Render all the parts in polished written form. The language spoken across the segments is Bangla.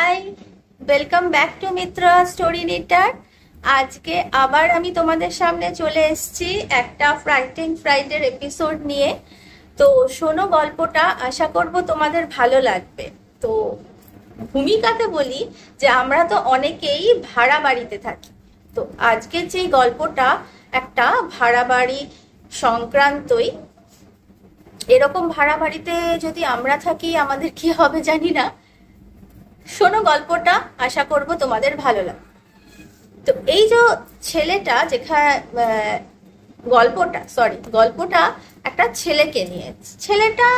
High, welcome back to Mitra story writer. আজকে আবার আমি তোমাদের সামনে চলে এসেছি একটা ফ্রাইডের এপিসোড নিয়ে। তো শোনো গল্পটা, আশা করব তোমাদের ভালো লাগবে। তো ভূমিকাতে বলি যে আমরা তো অনেকেই ভাড়া বাড়িতে থাকি। তো আজকের যে গল্পটা একটা ভাড়া বাড়ি সংক্রান্তই। এরকম ভাড়া বাড়িতে যদি আমরা থাকি আমাদের কি হবে জানি না। শোনো গল্পটা, আশা করব তোমাদের ভালো লাগবে। তো এই যে ছেলেটা যেখানে গল্পটা একটা ছেলেকে নিয়ে। ছেলেটা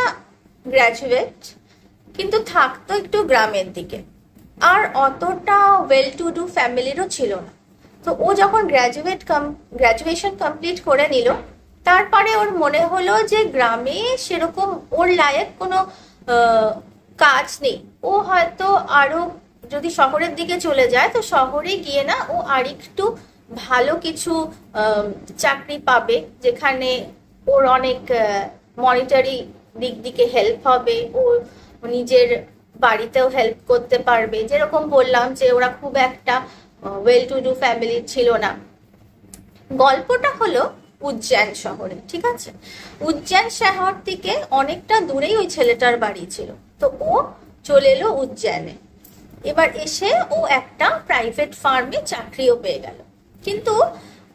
গ্র্যাজুয়েট, কিন্তু থাকতো একটু গ্রামের দিকে, আর অতটা ওয়েল টু ডু ফ্যামিলিরও ছিল না। তো ও যখন গ্র্যাজুয়েশন কমপ্লিট করে নিল, তারপরে ওর মনে হলো যে গ্রামে সেরকম ওর লায়ক কোনো কাজ নেই। ও হয়তো আরো যদি শহরের দিকে চলে যায়, তো শহরে গিয়ে না ও আরেকটু ভালো কিছু চাকরি পাবে, যেখানে ওর অনেক মনিটারি দিক দিকে হেল্প হবে, ও নিজের বাড়িতেও হেল্প করতে পারবে। যেরকম বললাম যে ওরা খুব একটা ওয়েল টু ডু ফ্যামিলি ছিল না। গল্পটা হলো উজ্জয়ন শহরে, ঠিক আছে? উজ্জয়ন শহর থেকে অনেকটা দূরেই ওই ছেলেটার বাড়ি ছিল। তো ও চলে এলো উজ্জয়নে। এবার এসে ও একটা প্রাইভেট ফার্মে চাকরিও পেয়ে গেল, কিন্তু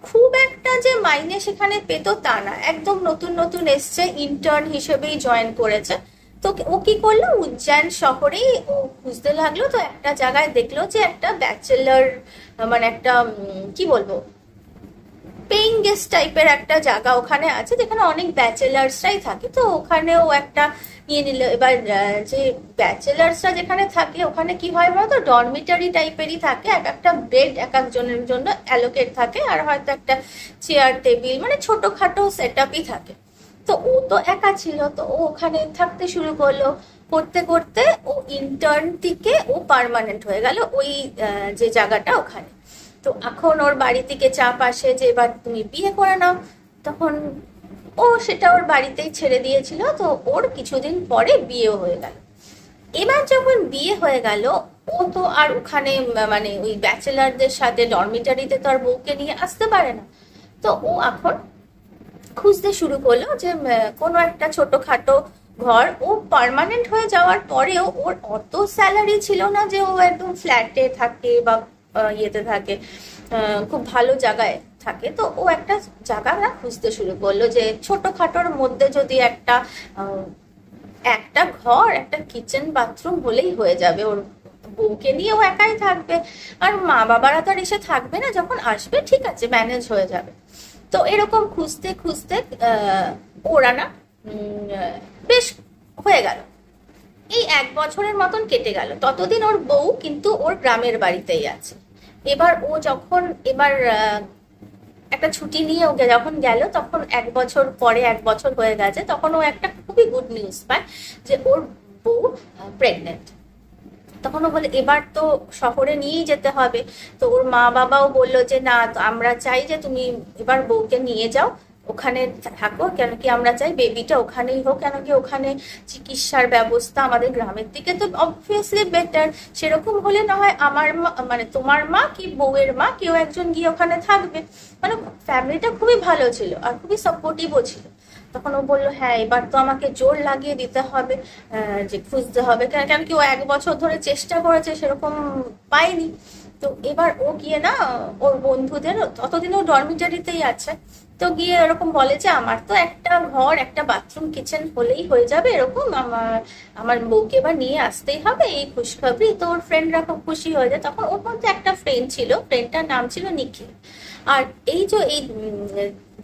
খুব একটা যে মাইনে সেখানে পেতো তা না। একদম নতুন নতুন এসছে, ইন্টার্ন হিসেবেই জয়েন করেছে। তো ও কি করলো, উজ্জয়ন শহরেই ও খুঁজতে লাগলো। তো একটা জায়গায় দেখলো যে একটা ব্যাচেলার, মানে একটা কি বলবো, পেইং গেস্ট টাইপের একটা জায়গা ওখানে আছে, যেখানে অনেক ব্যাচেলার্সরাই থাকে। তো ওখানেও একটা নিয়ে নিল। এবার যে ব্যাচেলার্সরা যেখানে থাকে, ওখানে কি হয় বলতো, ডরমিটারি টাইপেরই থাকে। এক একটা বেড এক একজনের জন্য অ্যালোকেট থাকে, আর হয়তো একটা চেয়ার টেবিল, মানে ছোটখাটো সেট আপই থাকে। তো ও তো একা ছিল, তো ও ওখানে থাকতে শুরু করলো। করতে করতে ও ইন্টার্ন থেকে ও পার্মানেন্ট হয়ে গেল ওই যে জায়গাটা ওখানে। তো এখন ওর বাড়ি থেকে চাপ আসে যে এবার তুমি বিয়ে করে নাও। তখন ও সেটা ওর বাড়িতেই ছেড়ে দিয়েছিল। তো ওর কিছুদিন পরে বিয়েও হয়ে গেল। এবার যখন বিয়ে হয়ে গেল, ও তো আর ওখানে মানে ওই ব্যাচেলারদের সাথে ডরমিটারিতে তো আর বউকে নিয়ে আসতে পারে না। তো ও এখন খুঁজতে শুরু করলো যে কোনো একটা ছোটখাটো ঘর। ও পার্মানেন্ট হয়ে যাওয়ার পরেও ওর অত স্যালারি ছিল না যে ও একদম ফ্ল্যাটে থাকে বা ইয়েতে থাকে, খুব ভালো জায়গায় থাকে। তো ও একটা জায়গা খুঁজতে শুরু করলো যে ছোটখাটোর মধ্যে যদি একটা একটা ঘর, একটা কিচেন বাথরুম হলেই হয়ে যাবে। ওর বউকে নিয়ে ও একাই থাকবে, আর মা বাবারা তো আর এসে থাকবে না, যখন আসবে ঠিক আছে ম্যানেজ হয়ে যাবে। তো এরকম খুঁজতে খুঁজতে ওরা না বেশ হয়ে গেল। এই 1 বছরের মতন কেটে গেল। ততদিন ওর বউ কিন্তু ওর গ্রামের বাড়িতেই আছে। এবার ও যখন একটা ছুটি নিয়ে ওকে যখন গেল, তখন 1 বছর পরে, 1 বছর হয়ে গেছে, তখন ও একটা খুবই গুড নিউজ পায় যে ওর বউ প্রেগনেন্ট। তখন ও বলে এবার তো শহরে নিয়েই যেতে হবে। তো ওর মা বাবাও বললো যে না, আমরা চাই যে তুমি এবার বউকে নিয়ে যাও, ওখানে থাকো। কেন কি আমরা চাই বেবিটা ওখানেই হোক, কেন কি ওখানে চিকিৎসার ব্যবস্থা আমাদের গ্রামের দিকে তো অবভিয়াসলি বেটার। সেরকম হলে না হয় আমার মা, মানে তোমার মা কি বউয়ের মা, কেউ একজন গিয়ে ওখানে থাকবে। মানে ফ্যামিলিটা খুবই ভালো ছিল আর খুবই সাপোর্টিভও ছিল। তখন ও বললো হ্যাঁ, এবার তো আমাকে জোর লাগিয়ে দিতে হবে, যে খুঁজতে হবে। কেন কি ও 1 বছর ধরে চেষ্টা করেছে, সেরকম পায়নি। তো এবার ও গিয়ে না ওর বন্ধুদের, ততদিন ও ডরমিটারিতেই আছে, তো গিয়ে এরকম বলে যে আমার তো একটা ঘর, একটা বাথরুম কিচেন হলেই হয়ে যাবে, এরকম আমার আমার বউকে এবার নিয়ে আসতেই হবে, এই খুশখবরি। তো ওর ফ্রেন্ডরা খুব খুশি হয়ে যায়। তখন ওর মধ্যে একটা ফ্রেন্ড ছিল, ফ্রেন্ডটার নাম ছিল নিখিল। আর এই যে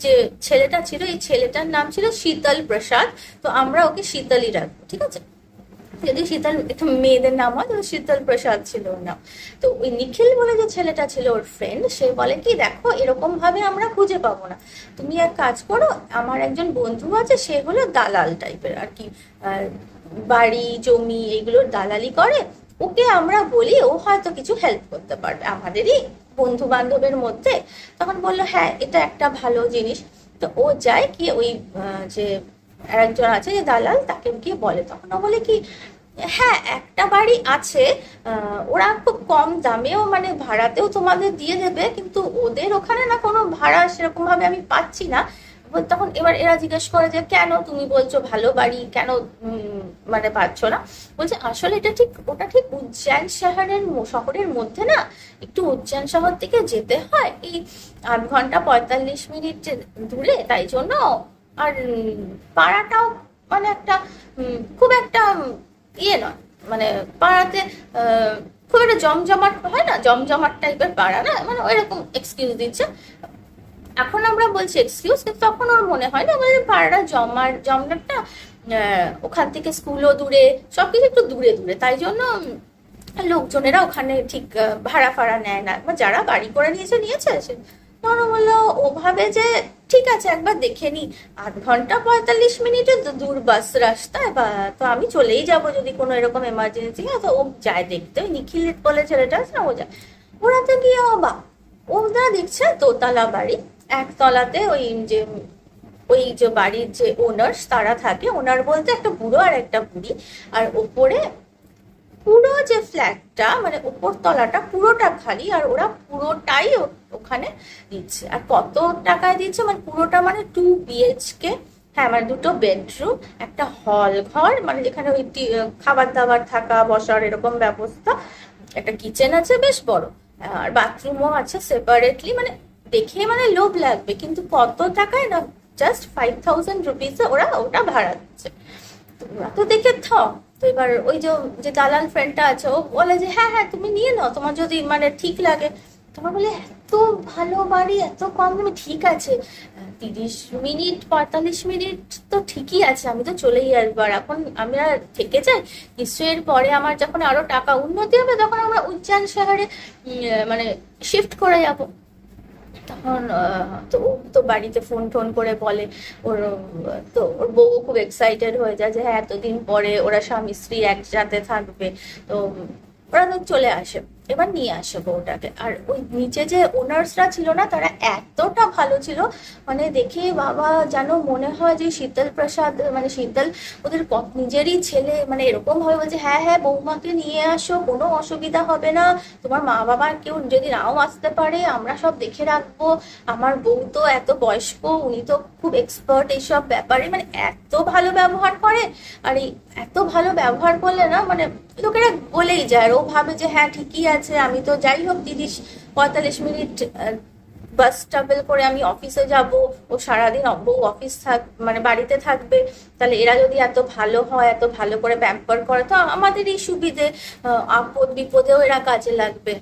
যে ছেলেটা ছিল, এই ছেলেটার নাম ছিল শীতল প্রসাদ। তো আমরা ওকে শীতলই রাখবো, ঠিক আছে? যদি শীতল একটু মেয়েদের নাম হয়, তো শীতল প্রসাদ ছিল ওর নাম। তো ওই নিখিল বলে যে ছেলেটা ছিল ওর ফ্রেন্ড, সে বলে কি দেখো এরকম ভাবে আমরা খুঁজে পাবো না, তুমি এক কাজ করো, আমার একজন বন্ধু আছে, সে হলো দালাল টাইপের আর কি, বাড়ি জমি এইগুলোর দালালি করে। ওকে আমরা বলি, ও হয়তো কিছু হেল্প করতে পারবে আমাদেরই বন্ধু বান্ধবের মধ্যে। তখন বললো হ্যাঁ, এটা একটা ভালো জিনিস। তো ও যায় কি ওই যে আরেকজন আছে যে দালাল, তাকে গিয়ে বলে। তখন ও বলে কি হ্যাঁ, একটা বাড়ি আছে, ওরা খুব কম দামেও মানে ভাড়াতেও তোমাদের দিয়ে দেবে, কিন্তু ওদের ওখানে না কোনো ভাড়া সেরকম ভাবে আমি পাচ্ছি না। তখন এবার এরা জিজ্ঞেস করে যে কেন তুমি বলছো ভালো বাড়ি, কেন মানে পাচ্ছ না? বলছে আসলে এটা ঠিক, ওটা ঠিক উজ্জয়ন শহরের মধ্যে না, একটু উজ্জয়ন শহর থেকে যেতে হয় এই 8 ঘন্টা 45 মিনিট দূরে, তাই জন্য। আর পাড়াটাও মানে একটা খুব একটা ইয়ে নয়, মানে পাড়াতে খুব একটা জমজমাট হয় না, জমজমাট টাইপের পাড়া না, মানে ওইরকম এক্সকিউজ দিচ্ছে। এখন আমরা বলছি এক্সকিউজ, কিন্তু তখন ওর মনে হয় না আমাদের পাড়াটা জমজমাট না, ওখান থেকে স্কুলও দূরে, সবকিছু একটু দূরে দূরে, তাই জন্য লোকজনেরা ওখানে ঠিক ভাড়া ফাড়া নেয় না, যারা বাড়ি করে নিয়েছে তখন বললো ওভাবে যে ঠিক আছে একবার দেখে নি, 8 ঘন্টা 45 মিনিটে দূর বাস রাস্তায়, বা তো আমি চলেই যাব যদি কোনো এরকম এমার্জেন্সি হয়, তো ও যায় দেখতে, ওই নিখিল বলে ছেলেটা আছে না, ও যায়। ওরা তো গিয়ে অবাক, ওরা দেখছে দোতলা বাড়ি, একতলাতে ওই যে বাড়ির যে ওনার্স তারা থাকে, ওনার বলতে একটা বুড়ো আর একটা বুড়ি, আর ওপরে পুরো যে ফ্ল্যাটটা মানে উপর তলাটা পুরোটা খালি, আর ওরা পুরোটাই ওখানে দিচ্ছে। আর কত টাকায় দিচ্ছে মানে পুরোটা মানে 2 BHK, হ্যাঁ মানে 2 বেডরুম, একটা হল ঘর মানে যেখানে ওই খাবার দাবার থাকা বসার এরকম ব্যবস্থা, একটা কিচেন আছে বেশ বড়, আর বাথরুমও আছে সেপারেটলি, মানে দেখে মানে লোভ লাগবে, কিন্তু কত টাকায় না, জাস্ট 5000 রুপিসে ওরা ওটা ভাড়া দিচ্ছে। তো ওরা তো দেখে তো এবার ওই যে যে দালাল ফ্রেন্ডটা আছে ও বলে যে হ্যাঁ হ্যাঁ তুমি নিয়ে নাও, তোমার যদি মানে ঠিক লাগে। তোমার বলে এত ভালো বাড়ি এত কম দামে, ঠিক আছে 30 মিনিট 45 মিনিট তো ঠিকই আছে, আমি তো চলেই আসবো, আর এখন আমি আর থেকে যাই, নিশ্চয়ই এর পরে আমার যখন আরো টাকা উন্নতি হবে তখন আমরা উজ্জয়ন শহরে মানে শিফট করে যাব। তখন তো ও তো বাড়িতে ফোন টোন করে বলে ওর, তো ওর বউ খুব এক্সাইটেড হয়ে যায় যে হ্যাঁ এতদিন পরে ওরা স্বামী স্ত্রী একসাথে থাকবে। তো ওরা তো চলে আসে, এবার নিয়ে আসে বউটাকে। আর ওই নিচে যে ওনার্সরা ছিল না তারা এতটা ভালো ছিল, মানে দেখে বাবা যেন মনে হয় যে শীতল প্রসাদ, মানে শীতল ওদের নিজেরই ছেলে, মানে এরকম ভাবে বলছে হ্যাঁ হ্যাঁ বৌমাকে নিয়ে আসো, কোনো অসুবিধা হবে না, তোমার মা বাবা কেউ যদি নাও আসতে পারে আমরা সব দেখে রাখবো, আমার বউ তো এত বয়স্ক, উনি তো খুব এক্সপার্ট এইসব ব্যাপারে, মানে এত ভালো ব্যবহার করে। আর এই এত ভালো ব্যবহার করলে না মানে লোকেরা বলেই যায়, আর ও ভাবে যে হ্যাঁ ঠিকই আছে, আমি তো যাই হোক 30 45 মিনিট বাস ট্রাভেল করে আমি অফিসে যাব, ও সারাদিন বউ অফিস মানে বাড়িতে থাকবে, তাহলে এরা যদি এত ভালো হয় এত ভালো করে প্যাম্পার করে তো আমাদেরই সুবিধে, আপদ বিপদেও এরা কাজে লাগবে।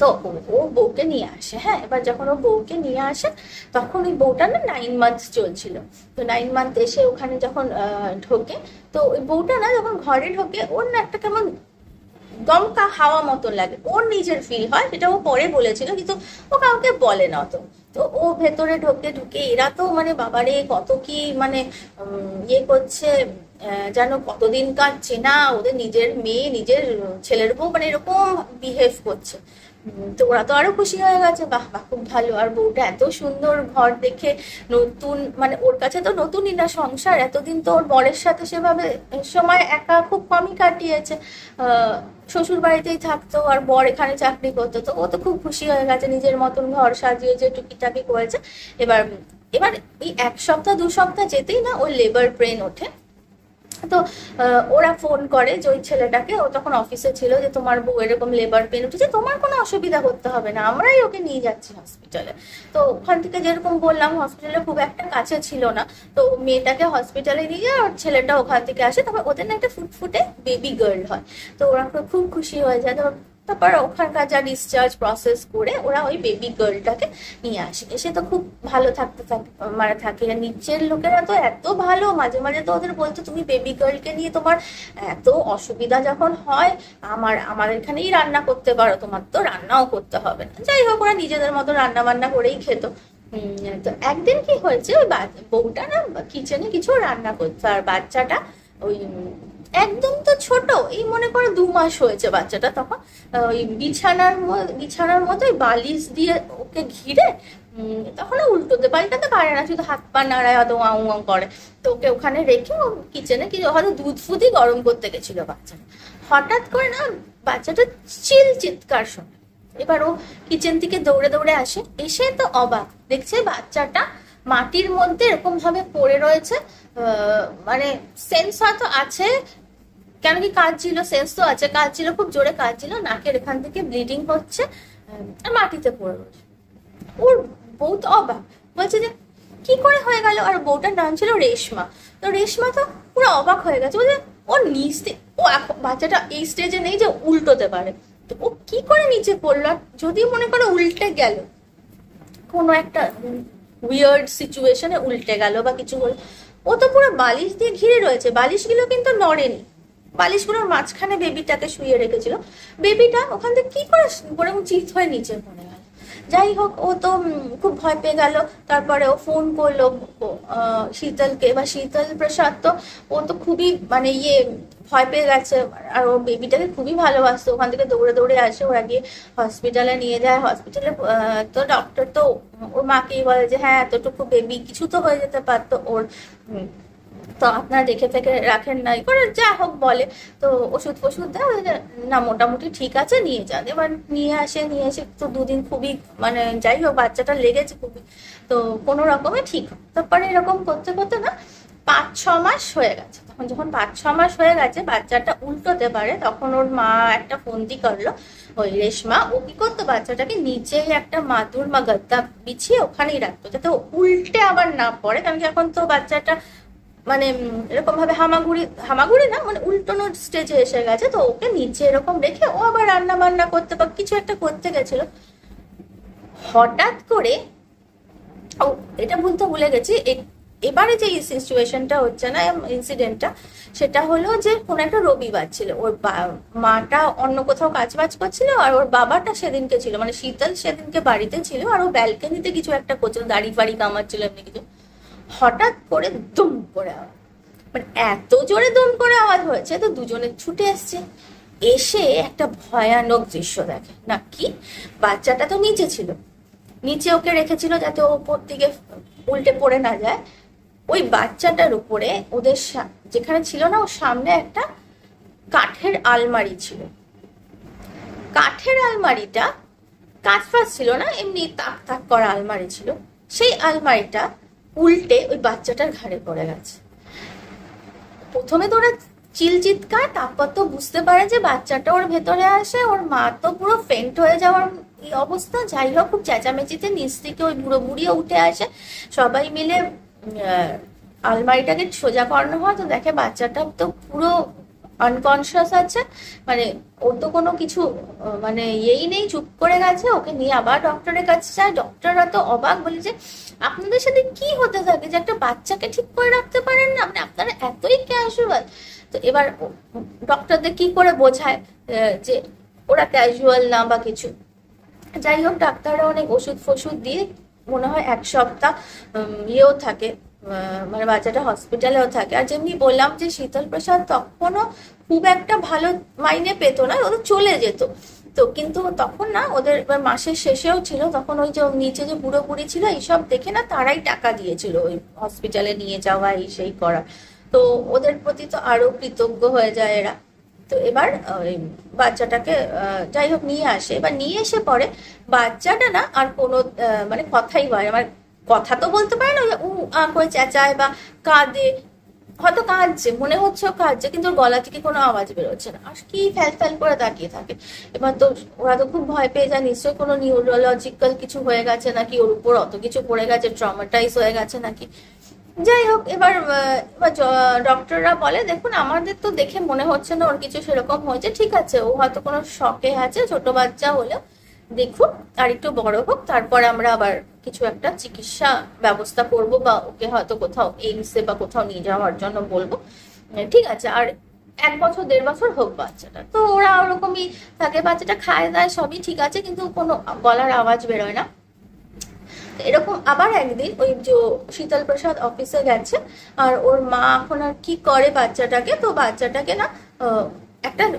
তো ও বউকে নিয়ে আসে। হ্যাঁ, এবার যখন ও বউকে নিয়ে আসে তখন ওই বউটা না 9 মান্থ চলছিল। তো 9 মান্থ এসে ওখানে যখন ঢোকে, তো ওই বউটা না যখন ঘরে ঢোকে ওর না একটা কেমন দমকা হাওয়া মতো লাগে, ওর নিজের ফিল হয়, সেটা ও পরে বলেছিল কিন্তু ও কাউকে বলে না তো। তো ও ভেতরে ঢুকে এরা তো মানে বাবারে কত কি মানে ইয়ে করছে, যেন কতদিনকার চেনা, ওদের নিজের মেয়ে নিজের ছেলের বউ মানে এরকম বিহেভ করছে। তো ওরা তো আরো খুশি হয়ে গেছে, বাহ বাহ খুব ভালো। আর বউটা এত সুন্দর, ঘর দেখে নতুন, মানে ওর কাছে তো নতুনই না সংসার, এতদিন তো ওর বরের সাথে সেভাবে সময় একা খুব কমই কাটিয়েছে, শ্বশুর বাড়িতেই থাকতো আর বর এখানে চাকরি করতো, তো ও তো খুব খুশি হয়ে গেছে, নিজের মতন ঘর সাজিয়েছে, টুকিটাকি করেছে। এবার এবার এই 1 সপ্তাহ 2 সপ্তাহ যেতেই না ওর লেবার পেন ওঠে। তো ওরা ফোন করে যে ওই ছেলেটাকে, ও তখন অফিসে ছিল, যে তোমার বউ এরকম লেবার পেন উঠেছে, তোমার কোনো অসুবিধা করতে হবে না, আমরাই ওকে নিয়ে যাচ্ছি হসপিটালে। তো ওখান থেকে যেরকম বললাম হসপিটালে খুব একটা কাছে ছিল না, তো মেয়েটাকে হসপিটালে নিয়ে যায় আর ছেলেটা ওখান থেকে আসে। তারপর ওদের না একটা ফুটফুটে বেবি গার্ল হয়, তো ওরা খুব খুশি হয়ে যায়। তারপর ওখানকার যা ডিসচার্জ প্রসেস করে ওরা ওই বেবি গার্লটাকে নিয়ে আসে। এসে তো খুব ভালো থাকতে থাকে, মানে থাকে। নিচের লোকেরা তো এত ভালো, মাঝে মাঝে তো ওদের বলতো তুমি বেবি গার্লকে নিয়ে তোমার এত অসুবিধা যখন হয় আমাদের এখানেই রান্না করতে পারো, তোমার তো রান্নাও করতে হবে না। যাই হোক ওরা নিজেদের মতো রান্না বান্না করেই খেত। তো একদিন কি হয়েছে, ওই বউটা না কিচেনে কিছু রান্না করছে, আর বাচ্চাটা ওই একদম তো ছোট, এই মনে করো 2 মাস হয়েছে বাচ্চাটা, তখন ওই বিছানার মতো বালিশ দিয়ে ওকে ঘিরে তখন উল্টোতে পাল্টাতে পারে না, শুধু হাত পা নাড়ায়, হয়তো ওয়াং ওয়াং করে। তো ওকে ওখানে রেখে ও কিচেনে কি হয়তো দুধ ফুদি গরম করতে গেছিল বাচ্চা। হঠাৎ করে না বাচ্চাটা চিৎকার শোনে। এবার ও কিচেন থেকে দৌড়ে দৌড়ে আসে, এসে তো অবাক, দেখছে বাচ্চাটা মাটির মধ্যে এরকম ভাবে পড়ে রয়েছে। মানে সেন্স হয়তো আছে, কেন কি কাজ ছিল, সেন্স তো আছে, কাজ ছিল, খুব জোরে কাজ ছিল, নাকের এখান থেকে ব্লিডিং হচ্ছে, আর মাটিতে পড়ে রয়েছে। ওর বউ তো অবাক, বলছে যে কি করে হয়ে গেল। আর বউটার নাম ছিল রেশমা। তো রেশমা তো পুরো অবাক হয়ে গেছে, বলছে ও নিচে, ও বাচ্চাটা এই স্টেজে নেই যে উল্টোতে পারে, তো ও কি করে নিচে পড়লো। যদি মনে করো উল্টে গেল, কোনো একটা উইয়ার্ড সিচুয়েশনে উল্টে গেল বা কিছু হলো, ও তো পুরো বালিশ দিয়ে ঘিরে রয়েছে, বালিশগুলো কিন্তু নড়েনি, বালিশগুলোর মাঝখানে বেবিটাকে শুয়ে রেখেছিল, বেবিটা ওখান থেকে কি করে বরং চিত হয়ে নিচে পড়ে গেল। যাই হোক, ও তো খুব ভয় পেয়ে গেল। তারপরে ও ফোন করলো শীতলকে, বা শীতল প্রসাদ তো ও তো খুবই মানে ভয় পেয়ে গেছে, আর ও বেবিটাকে খুবই ভালোবাসতো। ওখান থেকে দৌড়ে দৌড়ে আসে, ওরা গিয়ে হসপিটালে নিয়ে যায়। হসপিটালে তো ডক্টর তো ওর মাকেই বলে যে হ্যাঁ এতটুকু বেবি, কিছু তো হয়ে যেতে পারতো ওর, তো আপনারা দেখে ফেকে রাখেন নাই করে, যা হোক বলে। তো ওষুধ ফষুধ দেয়, না মোটামুটি ঠিক আছে নিয়ে যান। এবার নিয়ে এসে তো দুদিন খুবই মানে যাই হোক বাচ্চাটা লেগেছে খুবই, তো কোনো রকমে ঠিক হয়। তারপরে এরকম করতে করতে না 5-6 মাস হয়ে গেছে। তখন যখন 5-6 মাস হয়ে গেছে, বাচ্চাটা উল্টোতে পারে, তখন ওর মা একটা ফন্দি করলো, ওই রেশমা ও কি করতো, বাচ্চাটাকে নিচেই একটা মাদুর বা গদ্দা বিছিয়ে ওখানেই রাখতো, যাতে উল্টে আবার না পড়ে। কারণ কি এখন তো বাচ্চাটা মানে এরকম ভাবে হামাগুড়ি না, মানে উল্টোনোর স্টেজে এসে গেছে, তো ওকে নিচে এরকম রেখে ও আবার রান্না বান্না করতে বা কিছু একটা করতে গেছিল। হঠাৎ করে ও, এটা বলতে ভুলে গেছি, এবারে যে সিচুয়েশনটা হচ্ছে না, ইনসিডেন্টটা, সেটা হলো যে কোন একটা রবিবার ছিল, ওর মাটা অন্য কোথাও কাজ বাজ করছিল, আর ওর বাবাটা সেদিনকে ছিল, মানে শীতল সেদিনকে বাড়িতে ছিল, আর ও ব্যালকনিতে কিছু একটা করছিল, দাড়ি ফাড়ি কামাচ্ছিল এমনি কিছু। হঠাৎ করে দুম করে আওয়াজ, মানে এত জোরে দুম করে আওয়াজ হয়েছে, তো দুজনে ছুটে এসছে। এসে একটা ভয়ানক দৃশ্য দেখে, না কি, বাচ্চাটা তো নিচে ছিল, নিচে ওকে রেখেছিল যাতে ও উপর দিকে উল্টে পড়ে না যায়। ওই বাচ্চাটার উপরে ওদের যেখানে ছিল না, ওর সামনে একটা কাঠের আলমারি ছিল। কাঠের আলমারিটা কাঁচ ফাঁচ ছিল না, এমনি তাক তাক করা আলমারি ছিল। সেই আলমারিটা উল্টে ওই বাচ্চাটার ঘাড়ে পড়ে গেছে। প্রথমে তো ওরা চিৎকার, তারপর তো বুঝতে পারে যে বাচ্চাটা ওর ভেতরে আসে, ওর মা তো পুরো ফেন্ট হয়ে যাওয়ার এই অবস্থা। যাই হোক, খুব চেঁচামেচিতে নিচ থেকে ওই বুড়ো বুড়িও উঠে আসে, সবাই মিলে আলমারিটাকে সোজা করানো হয়, তো দেখে বাচ্চাটা তো পুরো আনকনসিয়াস আছে, মানে ওর তো কোনো কিছু মানে ইয়েই নেই, চুপ করে গেছে। ওকে নিয়ে আবার ডক্টরের কাছে যায়, ডক্টররা তো অবাক, বলে যে আপনাদের সাথে কি হতে থাকে যে একটা বাচ্চাকে ঠিক করে রাখতে পারেন না, মানে আপনারা এতই ক্যাজুয়াল। তো এবার ডক্টরদের কি করে বোঝায় যে ওরা ক্যাজুয়াল না বা কিছু। যাই হোক, ডাক্তাররা অনেক ওষুধ ফষুধ দিয়ে মনে হয় 1 সপ্তাহ ইয়েও থাকে, মানে বাচ্চাটা হসপিটালেও থাকে। আর যেমনি বললাম যে শীতল প্রসাদ তখনও খুব একটা ভালো মাইনে পেতো না, ওদের চলে যেত। তো কিন্তু তখন না ওদের মাসের শেষেও ছিল, তখন ওই যে নিচে যে বুড়ো বুড়ি ছিল এইসব দেখে না তারাই টাকা দিয়েছিল ওই হসপিটালে নিয়ে যাওয়া এই সেই করা। তো ওদের প্রতি তো আরো কৃতজ্ঞ হয়ে যায় এরা। তো এবার ওই বাচ্চাটাকে যাই হোক নিয়ে আসে। এবার নিয়ে এসে পরে বাচ্চাটা না আর কোনো মানে কথাই বলে, আমার কথা তো বলতে পারে না, উ আ করে চেঁচায় বা কাঁদে, হয়তো কাঁদছে, মনে হচ্ছে কাঁদছে, কিন্তু ওর গলা থেকে কোনো আওয়াজ বেরোচ্ছে না, আর কি ফ্যাল ফ্যাল করে তাকিয়ে থাকে। এবার তো ওরা তো খুব ভয় পেয়ে যায়, নিশ্চয়ই কোনো নিউরোলজিক্যাল কিছু হয়ে গেছে নাকি, ওর উপর অত কিছু পড়ে গেছে, ট্রমাটাইজ হয়ে গেছে নাকি। যাই হোক, এবার ডক্টররা বলে দেখুন আমাদের তো দেখে মনে হচ্ছে না ওর কিছু সেরকম হয়েছে, ঠিক আছে ও হয়তো কোনো শকে আছে, ছোট বাচ্চা হলেও দেখুন আর একটু বড় হোক, তারপর আমরা আবার কিছু একটা চিকিৎসা ব্যবস্থা করব, বা ওকে হয়তো কোথাও এইমসে বা কোথাও নিয়ে যাওয়ার জন্য বলবো, ঠিক আছে। আর 1 বছর 1.5 বছর হোক বাচ্চাটা, তো ওরা ওরকমই থাকে, বাচ্চাটা খায় দায় সবই ঠিক আছে, কিন্তু কোনো গলার আওয়াজ বেরোয় না। এরকম আবার একদিন ওই যে শীতল প্রসাদ অফিসে গেছে, আর ওর মা এখন আর কি করে বাচ্চাটাকে, তো বাচ্চাটাকে না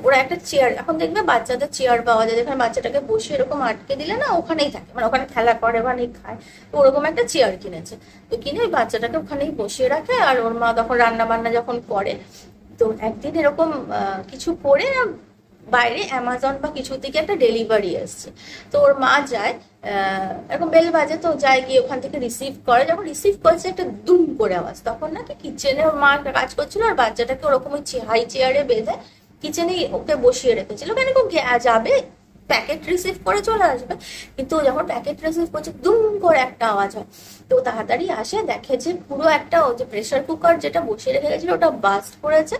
ওরা একটা চেয়ার, এখন দেখবে বাচ্চাদের চেয়ার পাওয়া যায় যেখানে বাচ্চাটাকে বসে এরকম আটকে দিলে না ওখানেই থাকে, মানে ওখানে খেলা করে ওখানেই খায়। তো ওরকম একটা চেয়ার কিনেছে, তো কিনে ওই বাচ্চাটাকে ওখানেই বসিয়ে রাখে। আর ওর মা তখন রান্না বান্না যখন করে, তো একদিন এরকম কিছু করে বাইরে অ্যামাজন বা কিছু থেকে একটা ডেলিভারি এসছে। তো ওর মা যায়, এরকম বেল বাজে, তো যায় গিয়ে ওখান থেকে রিসিভ করে। যখন রিসিভ করছে একটা দুম করে আওয়াজ, তখন নাকি কিচেনে ওর মা কাজ করছিল আর বাচ্চাটাকে ওরকম ওই হাই চেয়ারে বেঁধে কিচেনেই ওকে বসিয়ে রেখেছিল, কেন যাবে প্যাকেট রিসিভ করে চলে আসবে। কিন্তু যখন প্যাকেট রিসিভ করছে দুম করে একটা আওয়াজ হয়, তো তাড়াতাড়ি আসে, দেখে যে পুরো একটা ওই যে প্রেসার কুকার যেটা বসিয়ে রেখে গেছিল ওটা বাস্ট করেছে,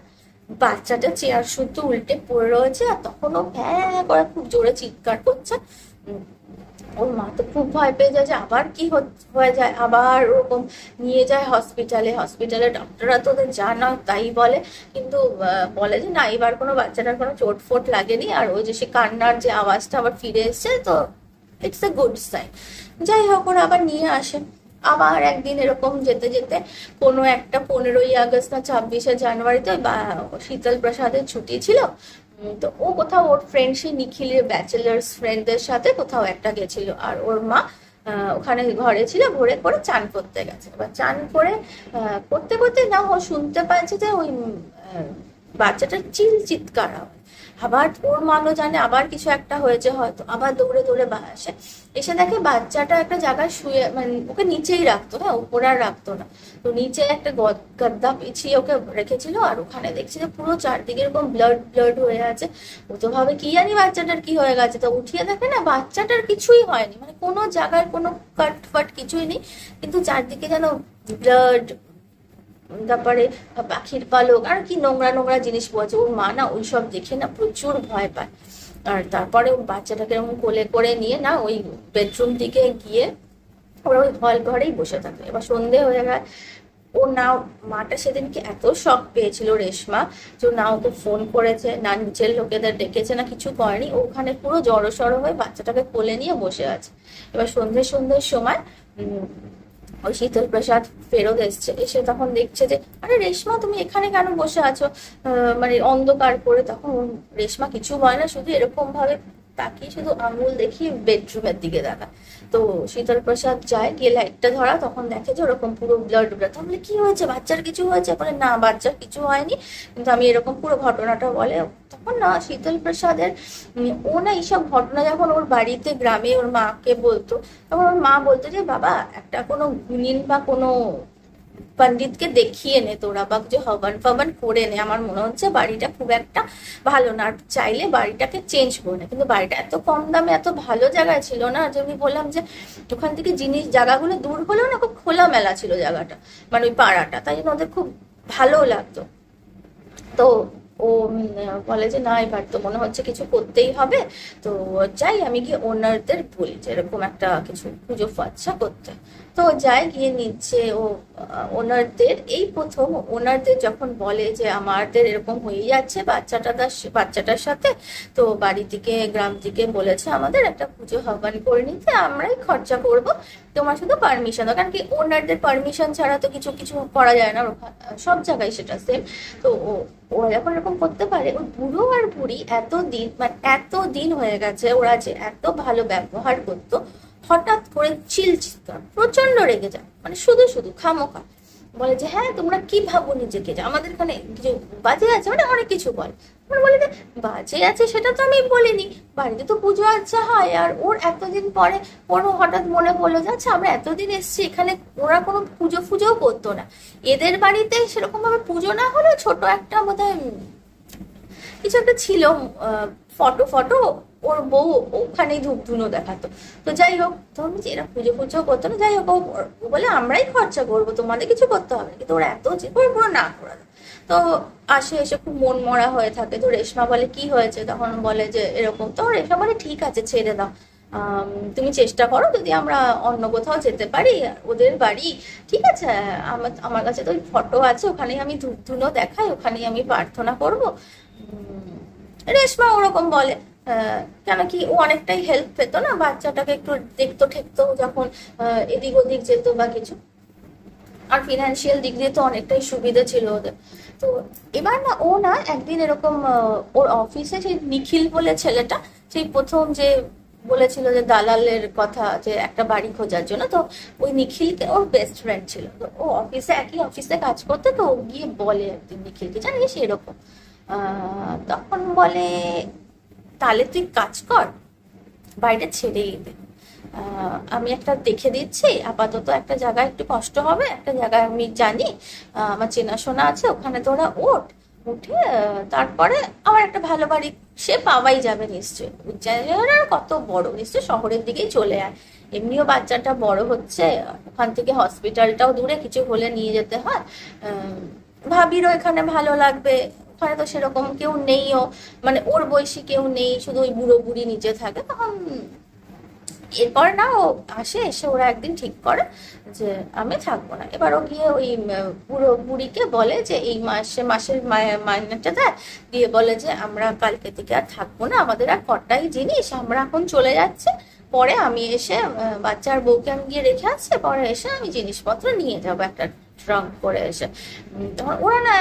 বাচ্চাটা চেয়ার শুদ্ধ উল্টে পড়ে রয়েছে। আর তখন ও ভ্যাঁ করে খুব জোরে চিৎকার করছে। ওর মা তো খুব ভয় পেয়ে যায় যে আবার কি হয়ে যায়, আবার ওরকম নিয়ে যায় হসপিটালে ডক্টররা তো ওদের যা না তাই বলে, কিন্তু বলে যে না এবার কোনো বাচ্চাটার কোনো চোট ফোট লাগেনি, আর ওই যে সে কান্নার যে আওয়াজটা আবার ফিরে এসছে, তো ইটস এ গুড সাইন। যাই হোক ওরা আবার নিয়ে আসে। আবার একদিন এরকম যেতে যেতে কোনো একটা 15ই আগস্ট না 26শে জানুয়ারিতে শীতল প্রসাদের ছুটি ছিল, তো ও কোথাও ওর ফ্রেন্ড সেই নিখিলের ব্যাচেলার্স ফ্রেন্ডদের সাথে কোথাও একটা গেছিল, আর ওর মা ওখানে ঘরে ছিল, ভোরে করে চান করতে গেছে। এবার চান করে করতে করতে না ও শুনতে পাচ্ছে যে ওই বাচ্চাটার চিৎকার আওয়াজ। আবার ওর মানো জানে আবার কিছু একটা হয়েছে হয়তো, আবার দৌড়ে দৌড়ে আসে, এসে দেখে বাচ্চাটা একটা জায়গায় শুয়ে, মানে ওকে নিচেই রাখতো, হ্যাঁ উপরে আর রাখতো না, তো নিচে একটা গদ্দা পিছিয়ে ওকে রেখেছিল। আর ওখানে দেখছি যে পুরো চারদিকে এরকম ব্লাড ব্লাড হয়ে আছে। ও তো ভাবে কি জানি বাচ্চাটার কি হয়ে গেছে, তো উঠিয়ে দেখে না বাচ্চাটার কিছুই হয়নি, মানে কোনো জায়গায় কোনো কাট ফাট কিছুই নেই, কিন্তু চারদিকে যেন ব্লাড, তারপরে পাখির পালক আর কি নোংরা নোংরা জিনিস পড়েছে। ওর মা না ওইসব দেখে না প্রচুর ভয় পায়। আর তারপরে বাচ্চাটাকে এরকম কোলে করে নিয়ে না ওই বেডরুম দিকে গিয়ে ওরা ওই হল ঘরেই বসে থাকে। এবার সন্ধে হয়ে গেল, ও না, মাটা সেদিনকে এত শক পেয়েছিল রেশমা, যে না ওকে ফোন করেছে না নিচের লোকেদের ডেকেছে না কিছু করেনি, ওখানে পুরো জড়সড় হয়ে বাচ্চাটাকে কোলে নিয়ে বসে আছে। এবার সন্ধ্যের সময় ওই শীতল প্রসাদ ফেরত এসছে, এসে তখন দেখছে যে আরে রেশমা তুমি এখানে কেন বসে আছো, মানে অন্ধকার করে। তখন রেশমা কিছু বলে না, শুধু এরকম ভাবে তাকিয়ে শুধু আঙুল দেখিয়ে বেডরুমের দিকে দেখা। তো শীতল প্রসাদ যায় গিয়ে লাইটটা ধরা, তখন দেখে যে ওরকম পুরো ব্লাড ব্লাড। তাহলে কি হয়েছে, বাচ্চার কিছু হয়েছে? বলে না বাচ্চার কিছু হয়নি, কিন্তু আমি এরকম পুরো ঘটনাটা বলে। তখন না শীতল প্রসাদের ও না এইসব ঘটনা যখন ওর বাড়িতে গ্রামে ওর মাকে বলতো, তখন ওর মা বলতো যে বাবা একটা কোনো গুণিন বা কোনো পণ্ডিতকে দেখিয়ে নে তোরা, বা যে হবন ফবন করে নে, আমার মনে হচ্ছে বাড়িটা খুব একটা ভালো না, আর চাইলে বাড়িটাকে চেঞ্জ করে না। কিন্তু বাড়িটা এত কম দামে এত ভালো জায়গায় ছিল না, যে আমি বললাম যে ওখান থেকে জিনিস জায়গাগুলো দূর হলেও না খুব খোলামেলা ছিল জায়গাটা, মানে ওই পাড়াটা, তাই জন্য ওদের খুব ভালো লাগতো। তো ও বলে যে না এবার তো মনে হচ্ছে কিছু করতেই হবে, তো যাই আমি গিয়ে ওনারদের বলি যে এরকম একটা কিছু পুজো ফাচ্ছা করতে। তো যাই গিয়ে নিচ্ছে ও ওনারদের, এই প্রথম ওনারদের যখন বলে যে আমাদের এরকম হয়ে যাচ্ছে বাচ্চাটার সাথে, তো বাড়ি থেকে গ্রাম থেকে বলেছে আমাদের একটা পুজো হবান করে নিতে, আমরাই খরচা করব, তোমার শুধু পারমিশন দাও। কারণ কি ওনারদের পারমিশন ছাড়া তো কিছু কিছু করা যায় না, সব জায়গায় সেটা সেম। তো ওরা যখন এরকম করতে পারে, ওই বুড়ো আর বুড়ি এতদিন, মানে এতদিন হয়ে গেছে ওরা যে এত ভালো ব্যবহার করতো, হঠাৎ করে চিৎকার প্রচন্ড রেগে যায়, মানে শুধু শুধু খামোখা বলে যে হ্যাঁ তোমরা কি ভাবো নিজেকে, যে আমাদের এখানে কিছু বাজে আছে, মানে অনেক কিছু বলে। বলে যে বাজে আছে সেটা তো আমি বলিনি, বাড়িতে তো পুজো আচ্ছা হয়। আর ওর এতদিন পরে ওরও হঠাৎ মনে পড়লো যে আচ্ছা আমরা এতদিন এসছি এখানে, ওরা কোনো পুজো ফুজোও করতো না, এদের বাড়িতে সেরকম ভাবে পুজো না হলে ছোট একটা বোধহয় কিছু একটা ছিল, ফটো ফটো, ওর বউ ওখানেই ধূপ ধুনো দেখাতো। তো যাই হোক তখন যে এরা পুজো পুজো করতো না, যাই হোক ও বলে আমরাই খরচা করবো, তোমাদের কিছু করতে হবে না। কিন্তু ওরা এত যে করে পুরো না করে দেয়। তো আসে, এসে খুব মন মরা হয়ে থাকে। তো রেশমা বলে কি হয়েছে, তখন বলে যে এরকম। তো রেশমা বলে ঠিক আছে ছেড়ে দাও, তুমি চেষ্টা করো যদি আমরা অন্য কোথাও যেতে পারি, ওদের বাড়ি ঠিক আছে, আমার কাছে তো ওই ফটো আছে, ওখানেই আমি ধূপ ধুনো দেখাই, ওখানেই আমি প্রার্থনা করবো। রেশমা ওরকম বলে, কেন কি ও অনেকটাই হেল্প পেত না, বাচ্চাটাকে একটু দেখতো ঠেকতো যখন এদিক ওদিক যেত বা কিছু, আর ফিনান্সিয়াল দিক দিয়ে তো অনেকটাই সুবিধা ছিল ওদের। তো এবার না ও না একদিন এরকম ওর অফিসে সেই নিখিল বলে ছেলেটা, সেই প্রথম যে বলেছিল যে দালালের কথা, যে একটা বাড়ি খোঁজার জন্য, তো ওই নিখিলকে ওর বেস্ট ফ্রেন্ড ছিল, তো ও অফিসে একই অফিসে কাজ করতে, তো ও গিয়ে বলে একদিন নিখিলকে, জানিস এরকম তখন বলে তাহলে তুই কাজ কর, বাড়িটা ছেড়েই দে, আমি একটা দেখে দিচ্ছি, আপাতত একটা জায়গায় একটু কষ্ট হবে, একটা জায়গায় আমি জানি, আমার চেনাশোনা আছে, ওখানে তোরা উঠে তারপরে আমার একটা ভালো বাড়ি সে পাওয়াই যাবে নিশ্চয়ই, উজ্জয়িনী আর কত বড়, নিশ্চয়ই শহরের দিকেই চলে আয়, এমনিও বাচ্চাটা বড় হচ্ছে, ওখান থেকে হসপিটালটাও দূরে, কিছু হলে নিয়ে যেতে হয়, ভাবিরও এখানে ভালো লাগবে, ওখানে তো সেরকম কেউ নেইও, মানে ওর বয়সী কেউ নেই, শুধু ওই বুড়ো বুড়ি নিচে থাকে, তখন এরপর না ও এসে ওরা একদিন ঠিক করে যে আমি থাকবো না। এবার ও গিয়ে ওই বুড়ো বুড়িকে বলে যে এই মাসের মাইনেটা দেয়, দিয়ে বলে যে আমরা কালকে থেকে আর থাকবো না, আমাদের আর কটাই জিনিস, আমরা এখন চলে যাচ্ছে, পরে আমি এসে বাচ্চার বউকে আমি গিয়ে রেখে আসছি, পরে এসে আমি জিনিসপত্র নিয়ে যাবো একটা ট্রাঙ্ক করে এসে। তখন ওরা না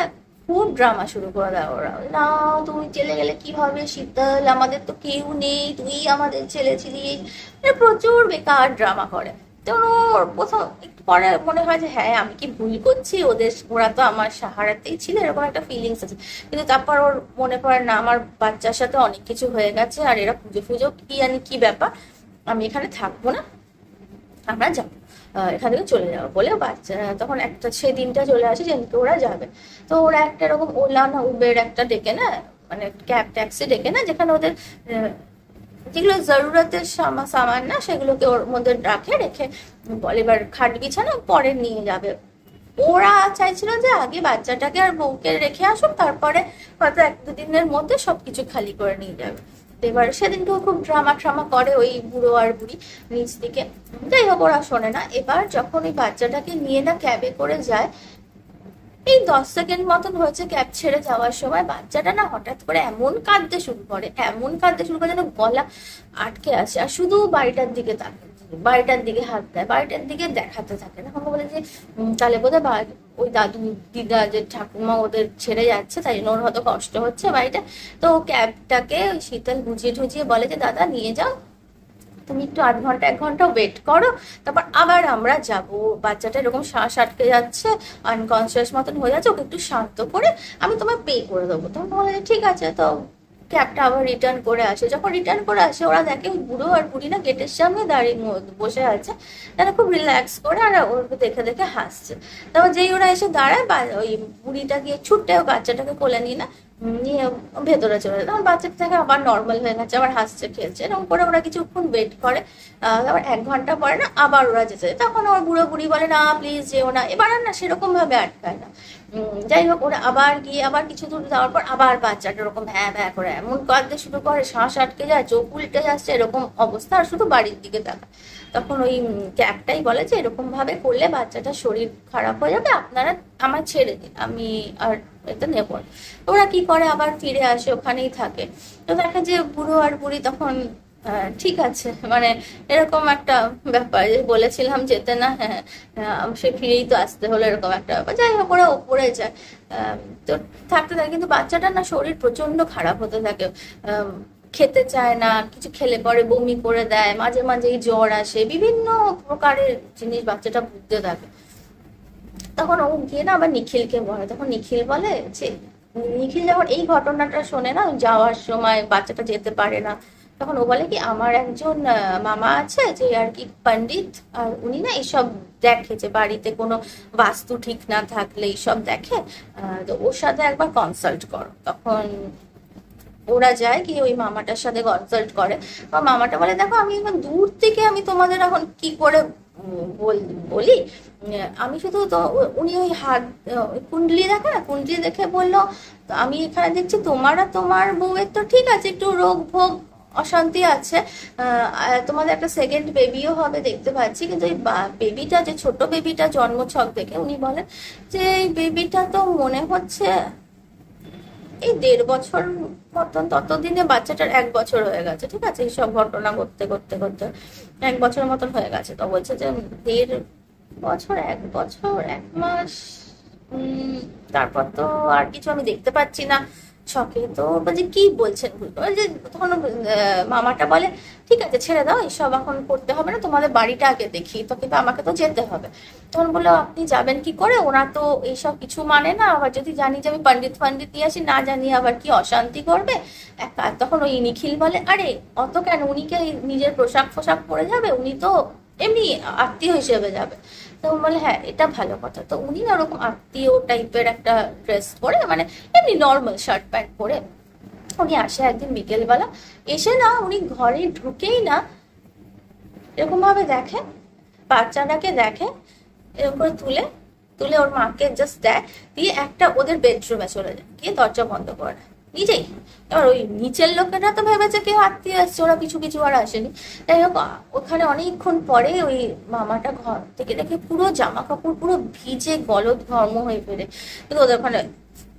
খুব ড্রামা শুরু করে দেয়, ওরা না তুমি চলে গেলে কি হবে শীতল, আমাদের তো কেউ নেই, তুই আমাদের ছেলে ছিলি, প্রচুর বেকার ড্রামা করে। তখন ওর প্রথম একটু পরে মনে হয় যে হ্যাঁ আমি কি ভুল করছি, ওরা তো আমার সাহারাতেই ছিল, এরকম একটা ফিলিংস আছে, কিন্তু তারপর ওর মনে পড়ে না আমার বাচ্চার সাথে অনেক কিছু হয়ে গেছে, আর এরা পুজো ফুজো কি জানি কি ব্যাপার, আমি এখানে থাকবো না, আমরা যাবো, এখান থেকে চলে যাবো বলে বাচ্চা তখন একটা সেই দিনটা চলে আসে যেদিনকে ওরা যাবে। তো ওরা একটা এরকম ওলা না উবের একটা ডেকে না, মানে ক্যাব ট্যাক্সি ডেকে না, যেখানে ওদের যেগুলো জরুরতের সামান না সেগুলোকে ওর মধ্যে রেখে বলে এবার খাট বিছানা পরে নিয়ে যাবে। ওরা চাইছিল যে আগে বাচ্চাটাকে আর বউকে রেখে আসুক, তারপরে হয়তো 1-2 দিনের মধ্যে সবকিছু খালি করে নিয়ে যাবে। এবার সেদিনকেও খুব ড্রামা করে ওই বুড়ো আর বুড়ি নিচ দিকে, যাই হোক ওরা শোনে না। এবার যখন ওই বাচ্চাটাকে নিয়ে না ক্যাবে করে যায়, এই 10 সেকেন্ড মতন হয়েছে ক্যাব ছেড়ে যাওয়ার সময় বাচ্চাটা না হঠাৎ করে এমন কাঁদতে শুরু করে, যেন গলা আটকে আসে, আর শুধু বাড়িটার দিকে তাকে, বাড়িটার দিকে হাত দেয়, বাড়িটার দিকে দেখাতে থাকে। তখন বলে যে তাহলে বোধহয় ওই দাদু দিদা যে ঠাকুমা ওদের ছেড়ে যাচ্ছে, তাই জন্য ওর হয়তো কষ্ট হচ্ছে বাড়িটা। তো ক্যাবটাকে শীতল বুঝিয়ে ঠুঝিয়ে বলে যে দাদা নিয়ে যাও, তুমি একটু 1 ঘন্টা 1 ঘন্টা ওয়েট করো, তারপর আবার আমরা যাব, বাচ্চাটা এরকম শ্বাস আটকে যাচ্ছে, আনকনসিয়াস মতন হয়ে যাচ্ছে, ওকে একটু শান্ত করে আমি তোমায় পে করে দেবো। তখন বলে ঠিক আছে। তো ক্যাবটা আবার রিটার্ন করে আসে, যখন রিটার্ন করে আসে ওরা দেখে ওই বুড়ো আর বুড়ি না গেটের সামনে দাঁড়িয়ে বসে আছে, তারা খুব রিল্যাক্স করে আর ওকে দেখে দেখে হাসছে। তারপর যেই ওরা এসে দাঁড়ায়, ওই বুড়িটা গিয়ে ছুটে বাচ্চাটাকে কোলে নিয়ে না নিয়ে ভেতরে চলে যায়, তখন বাচ্চাটা থেকে আবার নর্মাল হয়ে গেছে, আবার হাসছে খেলছে, এরকম করে ওরা কিছুক্ষণ ওয়েট করে। তারপর 1 ঘন্টা পরে না আবার ওরা যেতে যায়, তখন ওর বুড়ো বুড়ি বলে না প্লিজ যেও না, এবার আর না সেরকম ভাবে আটকায় না। যাই হোক ওরা আবার গিয়ে আবার কিছু দূর যাওয়ার পর আবার বাচ্চাটা এরকম ভ্যাঁ ভ্যাঁ করে এমন কাঁদতে শুরু করে, শ্বাস আটকে যায়, চোখ উল্টে যাচ্ছে, এরকম অবস্থা, আর শুধু বাড়ির দিকে তাকায়। তখন ওই ক্যাবটাই বলে যে এরকম ভাবে করলে বাচ্চাটার শরীর খারাপ হয়ে যাবে, আপনারা আমার ছেড়ে দিন, আমি আর এটা নেব না। ওরা কি করে আবার ফিরে আসে, ওখানেই থাকে। তো দেখা যে বুড়ো আর বুড়ি তখন ঠিক আছে, মানে এরকম একটা ব্যাপার যে বলেছিলাম যেতে না, হ্যাঁ সে ফিরেই তো আসতে হলো, এরকম একটা ব্যাপার। যাই হোক ওরা ওপরে যায়, তো থাকতে থাকে, কিন্তু বাচ্চাটার না শরীর প্রচন্ড খারাপ হতে থাকে, খেতে চায় না, কিছু খেলে পরে বমি করে দেয়, মাঝে মাঝেই জ্বর আসে, বিভিন্ন প্রকারের জিনিস বাচ্চাটা ভুগতে থাকে। তখন ও গিয়ে না আবার নিখিলকে বলে, তখন নিখিল বলে যে নিখিল যখন এই ঘটনাটা শোনে না, যাওয়ার সময় বাচ্চাটা যেতে পারে না, তখন ও বলে কি আমার একজন মামা আছে যে আর কি পণ্ডিত, আর উনি না এইসব দেখে, যে বাড়িতে কোনো বাস্তু ঠিক না থাকলে এইসব দেখে, তো ওর সাথে একবার কনসাল্ট করো। তখন ওরা যায় গিয়ে ওই মামাটার সাথে কনসাল্ট করে। মামাটা বলে দেখো আমি এখন দূর থেকে আমি তোমাদের এখন কি করে বলি, আমি শুধু তো উনি ওই হাত কুণ্ডলি দেখে না, কুণ্ডলি দেখে বললো আমি এখানে দেখছি তোমার আর তোমার বউয়ের তো ঠিক আছে, একটু রোগ ভোগ অশান্তি আছে, তোমাদের একটা সেকেন্ড বেবিও হবে দেখতে পাচ্ছি, কিন্তু এই বেবিটা যে ছোট বেবিটা জন্মছক দেখে উনি বলেন যে এই বেবিটা তো মনে হচ্ছে এই 1.5 বছর মতন, ততদিনে বাচ্চাটার 1 বছর হয়ে গেছে, ঠিক আছে, এইসব ঘটনা করতে করতে করতে 1 বছর মতন হয়ে গেছে। তো বলছে যে 1.5 বছর 1 বছর 1 মাস তারপর তো আর কিছু আমি দেখতে পাচ্ছি না শখে। তো বলছে কি বলছেন, ওই যে তখন মামাটা বলে ঠিক আছে ছেড়ে দাও, এসব এখন করতে হবে না, তোমাদের বাড়িটা আগে দেখি তো, কিন্তু আমাকে তো যেতে হবে। তখন বললো আপনি যাবেন কি করে, ওরা তো এইসব কিছু মানে না, আবার যদি জানি যে আমি পণ্ডিত ফণ্ডিত নিয়ে আসি, না জানি আবার কি অশান্তি করবে। তখন ওই নিখিল বলে আরে অত কেন, উনি কি নিজের পোশাক ফোশাক পরে যাবে, উনি তো এমনি আত্মীয় হিসেবে যাবে। তো বলে হ্যাঁ এটা ভালো কথা। তো উনি না ওরকম আত্মীয় টাইপের একটা ড্রেস পরে, মানে এমনি নর্মাল শার্ট প্যান্ট পরে উনি আসে একদিন বিকেলবেলা। এসে না উনি ঘরে ঢুকেই না এরকম ভাবে দেখে, বাচ্চাটাকে দেখে, এরকম করে তুলে তুলে ওর মাকে জাস্ট দেয়, দিয়ে একটা ওদের বেডরুমে চলে যায়, গিয়ে দরজা বন্ধ করে দেয় নিজেই। এবার ওই নিচের লোকেরা তো ভেবেছে কেউ আত্মীয় আসছে, ওরা কিছু কিছু আর আসেনি। যাই হোক ওখানে অনেকক্ষণ পরে ওই মামাটা ঘর থেকে দেখে পুরো জামা কাপড় পুরো ভিজে গলদ ঘর্ম হয়ে ফেরে। কিন্তু ওদের ওখানে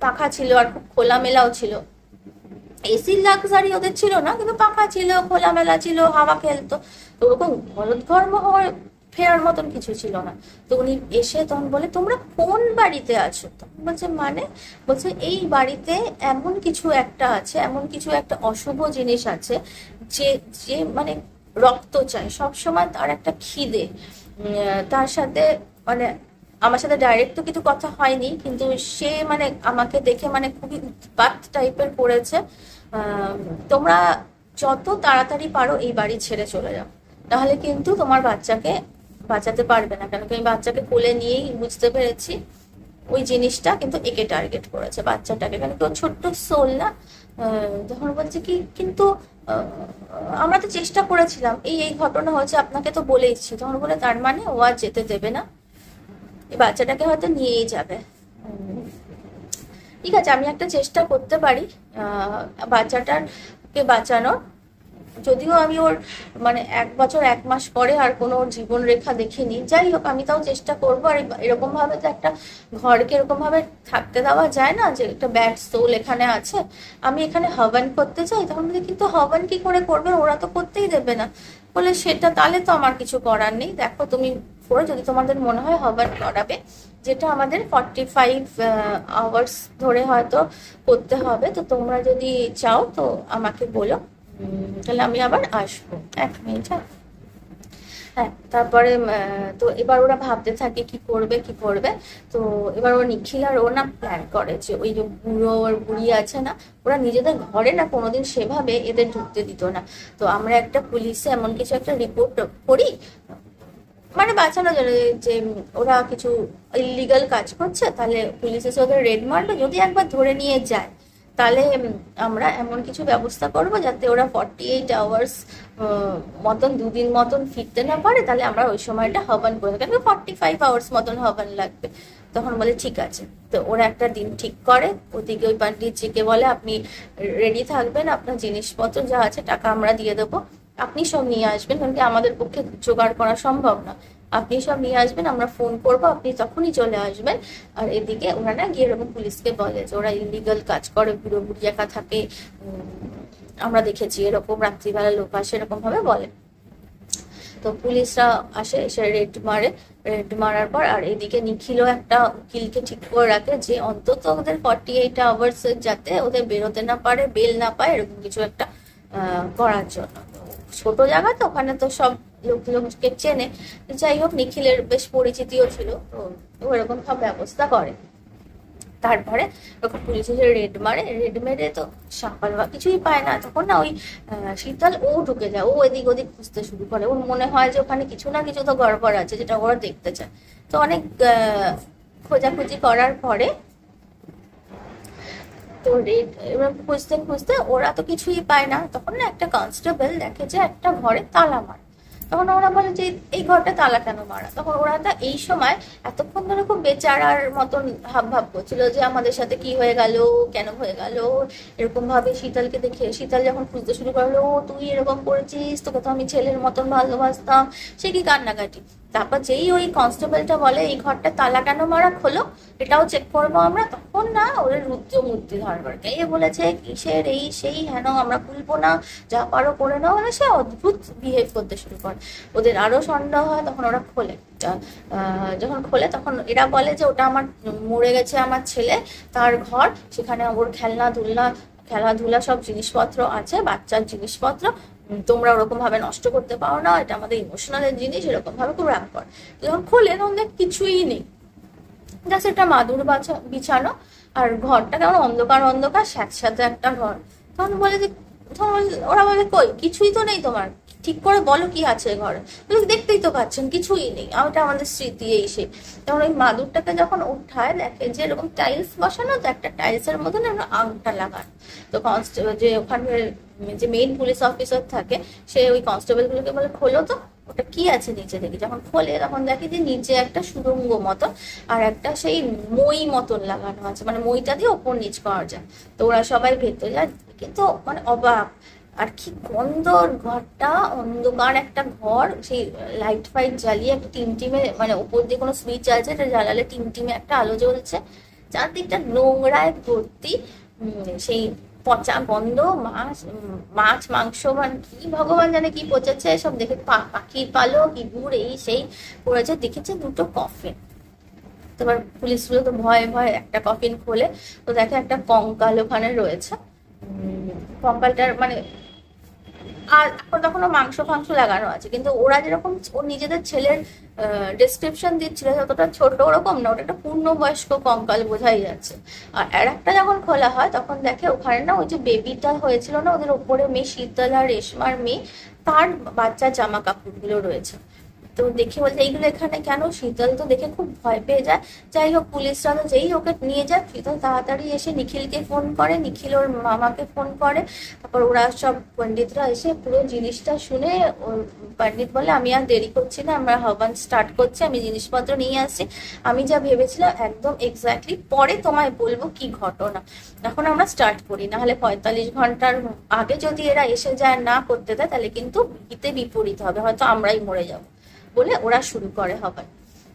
পাখা ছিল আর খুব খোলামেলাও ছিল, এসির লাক্সারি ওদের ছিল না, কিন্তু পাখা ছিল, খোলামেলা ছিল, হাওয়া খেলতো। তো ওরকম গলদঘর্ম হওয়ার ফেরার মতন কিছু ছিল না। তো উনি এসে তখন বলে তোমরা কোন বাড়িতে আছো, তখন বলছে মানে, বলছে এই বাড়িতে এমন কিছু একটা আছে, এমন কিছু একটা অশুভ জিনিস আছে, যে যে মানে রক্ত চায় সব সময়, তার একটা খিদে। তার সাথে মানে আমার সাথে ডাইরেক্ট তো কিছু কথা হয়নি, কিন্তু সে মানে আমাকে দেখে মানে খুবই উৎপাত টাইপের করেছে। তোমরা যত তাড়াতাড়ি পারো এই বাড়ি ছেড়ে চলে যাও, তাহলে কিন্তু তোমার বাচ্চাকে বাঁচাতে পারবে না। কেন কি আমি বাচ্চাকে কোলে নিয়েই বুঝতে পেরেছি ওই জিনিসটা কিন্তু একে টার্গেট করেছে, বাচ্চাটাকে, কেন কি ও ছোট্ট সোল না। তখন বলছে কি কিন্তু আমরা তো চেষ্টা করেছিলাম, এই এই ঘটনা হয়েছে, আপনাকে তো বলেইছি। তখন বলে তার মানে ও আর যেতে দেবে না, এই বাচ্চাটাকে হয়তো নিয়েই যাবে। ঠিক আছে আমি একটা চেষ্টা করতে পারি বাচ্চাটাকে বাঁচানোর, যদিও আমি ওর মানে 1 বছর 1 মাস পরে আর কোনো ওর জীবন রেখা দেখিনি। যাই হোক আমি তাও চেষ্টা করবো। আর এরকম ভাবে তো একটা ঘরকে এরকম ভাবে থাকতে দেওয়া যায় না, যে একটা ব্যাড সোল এখানে আছে, আমি এখানে হবন করতে চাই। তখন বলি কিন্তু হবন কি করে করবে, ওরা তো করতেই দেবে না। বলে সেটা তাহলে তো আমার কিছু করার নেই, দেখো তুমি করে যদি তোমাদের মনে হয় হবন করাবে, যেটা আমাদের 45 আওয়ার্স ধরে হয়তো করতে হবে, তো তোমরা যদি চাও তো আমাকে বলো, তাহলে আমি আবার আসবো। 1 মিনিট, হ্যাঁ। হ্যাঁ তারপরে তো এবার ওরা ভাবতে থাকে কি করবে কি করবে। তো এবার ও নিখিল আর ও না প্ল্যান করে যে ওই যে বুড়ো আর বুড়ি আছে না, ওরা নিজেদের ঘরে না কোনোদিন সেভাবে এদের ঢুকতে দিত না। তো আমরা একটা পুলিশে এমন কিছু একটা রিপোর্ট করি, মানে বাঁচানো যাবে, যে ওরা কিছু ইলিগাল কাজ করছে, তাহলে পুলিশ এসে ওদের রেড মারবে, যদি একবার ধরে নিয়ে যায় তাহলে আমরা এমন কিছু ব্যবস্থা করব যাতে ওরা 48 আওয়ার্স মতন 2 দিন মতন ফিরতে না পারে, তাহলে আমরা ওই সময়টা হবন করে দেবো, কেন 45 আওয়ার্স মতন হবন লাগবে। তখন বলে ঠিক আছে। তো ওরা একটা দিন ঠিক করে, ওদিকে ওই পণ্ডিতজিকে বলে আপনি রেডি থাকবেন, আপনার জিনিসপত্র যা আছে টাকা আমরা দিয়ে দেবো, আপনি সব নিয়ে আসবেন, কারণ কি আমাদের পক্ষে জোগাড় করা সম্ভব না, আপনি সব নিয়ে আসবেন, আমরা ফোন করব, আপনি তখনই চলে আসবেন। আর এদিকে ওরা না গিয়ে এরকম পুলিশকে বলে যে ওরা ইলিগাল কাজ করে, বুড়ো বুড়ি একা থাকে, আমরা দেখেছি এরকম রাত্রিবেলা লোক আসে, এরকম ভাবে বলে। তো পুলিশরা আসে, এসে রেড মারে, রেড মারার পর আর এদিকে নিখিলও একটা উকিলকে ঠিক করে রাখে যে অন্তত ওদের 48 আওয়ার্স যাতে ওদের বেরোতে না পারে, বেল না পায়, এরকম কিছু একটা করার জন্য। ছোট জায়গা তো ওখানে তো সব লোককে চেনে। যাই হোক নিখিলের বেশ পরিচিতিও ছিল, তো ও এরকম সব ব্যবস্থা করে। তারপরে ওরকম পুলিশ এসে রেড মারে, রেড মেরে তো সাপাল বা কিছুই পায় না। তখন না ওই শীতল ও ঢুকে যায়, ও এদিক ওদিক খুঁজতে শুরু করে, ওর মনে হয় যে ওখানে কিছু না কিছু তো গড়বড় আছে যেটা ওরা দেখতে চায়। তো অনেক খোঁজাখুঁজি করার পরে তো রেড এবার খুঁজতে খুঁজতে ওরা তো কিছুই পায় না। তখন না একটা কনস্টেবল দেখে যে একটা ঘরে তালা মারা। তখন ওরা বলে যে এই ঘরটা তালা কেন মারা। তখন ওরা তা এই সময় এতক্ষণ ধরে খুব বেচারার মতন হাব ভাব করছিল যে আমাদের সাথে কি হয়ে গেল, কেন হয়ে গেল, এরকম ভাবে শীতলকে দেখে। শীতল যখন খুঁজতে শুরু করলো তুই এরকম করেছিস, তোকে তো আমি ছেলের মতন ভালোবাসতাম, সে কি কান্নাকাটি। তারপর যেই ওই কনস্টেবলটা বলে এই ঘরটা তালা কেন মারা, খোলো এটাও চেক করবো আমরা, তখন না ওদের রুদ্র মূর্তি ধারণ করে কে বলেছে কিসের এই সেই হেন আমরা খুলবো না, যা পারো করে নাও, মানে সে অদ্ভুত বিহেভ করতে শুরু করে। ওদের আরো সন্দেহ হয়, তখন ওরা খোলে। যখন খোলে তখন এরা বলে যে ওটা আমার মরে গেছে আমার ছেলে, তার ঘর, সেখানে ওর খেলাধুলা সব জিনিসপত্র আছে, বাচ্চার জিনিসপত্র, তোমরা ওরকম ভাবে নষ্ট করতে পারো না, এটা আমাদের ইমোশনালের জিনিস, এরকম ভাবে খুব রাগ করে। যখন খোলে তখন দেখ কিছুই নেই, জাস্ট একটা মাদুর বিছানো, আর ঘরটা কেমন অন্ধকার অন্ধকার স্যাঁতস্যাঁতে একটা ঘর। তখন বলে যে, ওরা বলে কই কিছুই তো নেই তোমার, ঠিক করে বলো কি আছে ঘরে। দেখতেই তো পাচ্ছেন কিছুই নেই, ওটা আমাদের স্মৃতি এই সেই। তখন ওই মাদুরটাকে যখন উঠায় দেখে যে এরকম টাইলস বসানো, তো একটা টাইলসের মধ্যে না আংটা লাগানো। তো কনস্টেবল যে ওখানে যে মেইন পুলিশ অফিসার থাকে, সে ওই কনস্টেবল গুলোকে বলে খোলো তো ওটা কি আছে নিচে দেখি। যখন খোলে তখন দেখি যে নিচে একটা সুড়ঙ্গ মতন আর একটা সেই মই মতন লাগানো আছে, মানে মইটা দিয়ে ওপর নিচ করা যায়। তো ওরা সবাই ভেতরে যায়, কিন্তু মানে অবাক, আর কি গন্ধ, ঘরটা অন্ধকার একটা ঘর, সেই লাইট ফাইট জ্বালিয়ে একটা টিমটিমে, মানে উপর দিয়ে কোনো সুইচ আছে, এটা জ্বালালে টিমটিমে একটা আলো জ্বলছে, চারদিকটা নোংরায় ভর্তি, সেই পচা গন্ধ, মাছ মাংস, মানে কি ভগবান জানে কি পচেছে সব দেখে, পাখির পালক ইঁদুর এই সেই পড়েছে। দেখেছে দুটো কফিন। তারপর পুলিশগুলো তো ভয়ে ভয়ে একটা কফিন খোলে, তো দেখে একটা কঙ্কাল ওখানে রয়েছে। কঙ্কালটার মানে আর এখন তখনও মাংস ফাংস লাগানো আছে, কিন্তু ওরা যেরকম ওর নিজেদের ছেলের ডেসক্রিপশন দিচ্ছিল যতটা ছোট ওরকম না, ওটা একটা পূর্ণবয়স্ক কঙ্কাল বোঝাই যাচ্ছে। আর একটা যখন খোলা হয় তখন দেখে ওখানে না ওই যে বেবিটা হয়েছিল না ওদের ওপরে মেয়ে শীতল আর রেশমার মেয়ে, তার বাচ্চার জামা কাপড়গুলো রয়েছে। তো দেখে বলছে এইগুলো এখানে কেন, শীতল তো দেখে খুব ভয় পেয়ে যায়। যাই হোক পুলিশরা তো যেই ওকে নিয়ে যায়, শীতল তাড়াতাড়ি এসে নিখিলকে ফোন করে, নিখিল ওর মামাকে ফোন করে। তারপর ওরা সব পণ্ডিতরা এসে পুরো জিনিসটা শুনে, ওর পণ্ডিত বলে আমি আর দেরি করছি না, আমরা হবন স্টার্ট করছি, আমি জিনিসপত্র নিয়ে আসছি, আমি যা ভেবেছিলাম একদম এক্স্যাক্টলি, পরে তোমায় বলবো কি ঘটনা, এখন আমরা স্টার্ট করি, না হলে 45 ঘন্টার আগে যদি এরা এসে যায় না করতে দেয় তাহলে কিন্তু হিতে বিপরীত হবে, হয়তো আমরাই মরে যাবো। বলে ওরা শুরু করে হবান।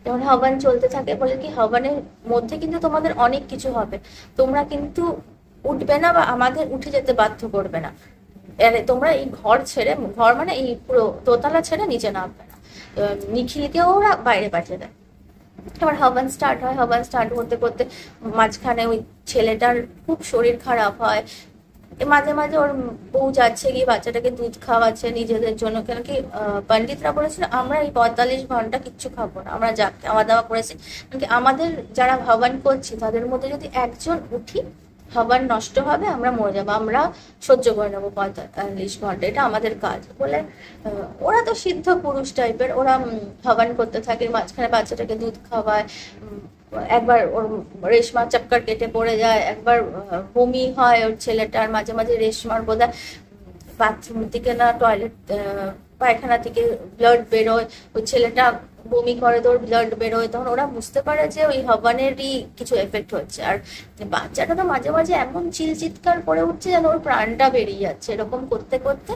যখন হবান চলতে থাকে বলে কি হবানের মধ্যে কিন্তু তোমাদের অনেক কিছু হবে, তোমরা কিন্তু উঠবে না বা আমাদের উঠে যেতে বাধ্য করবে না, তোমরা এই ঘর ছেড়ে, ঘর মানে এই পুরো দোতলা ছেড়ে নিচে নামবে না। নিখিলকেও ওরা বাইরে পাঠিয়ে দেয়। এবার হবান স্টার্ট হয়, হবান স্টার্ট করতে করতে মাঝখানে ওই ছেলেটার খুব শরীর খারাপ হয়, মাঝে মাঝে ওর বউ যাচ্ছে গিয়ে বাচ্চাটাকে দুধ খাওয়াচ্ছে নিজেদের জন্য, কেন কি পণ্ডিতরা বলেছিল আমরা এই 45 ঘন্টা কিচ্ছু খাবো না, আমরা যা খাওয়া দাওয়া করেছি, কারণ আমাদের যারা হবান করছি তাদের মধ্যে যদি একজন উঠি হবান নষ্ট হবে, আমরা মরে যাবো, আমরা সহ্য করে নেবো 45 ঘন্টা, এটা আমাদের কাজ বলে। ওরা তো সিদ্ধ পুরুষ টাইপের, ওরা হবান করতে থাকে, মাঝখানে বাচ্চাটাকে দুধ খাওয়ায়, একবার ওর রেশমা চক্কর কেটে পড়ে যায়, একবার বমি হয় ওর ছেলেটার, মাঝে মাঝে রেশমার বোধহয় বাথরুম থেকে না টয়লেট পায়খানা থেকে ব্লাড বেরোয়, ওই ছেলেটা বমি করে তো ওর ব্লাড বেরোয়, তখন ওরা বুঝতে পারে যে ওই হবানেরই কিছু এফেক্ট হচ্ছে। আর বাচ্চাটা তো মাঝে মাঝে এমন চিৎকার করে উঠছে যেন ওর প্রাণটা বেরিয়ে যাচ্ছে, এরকম করতে করতে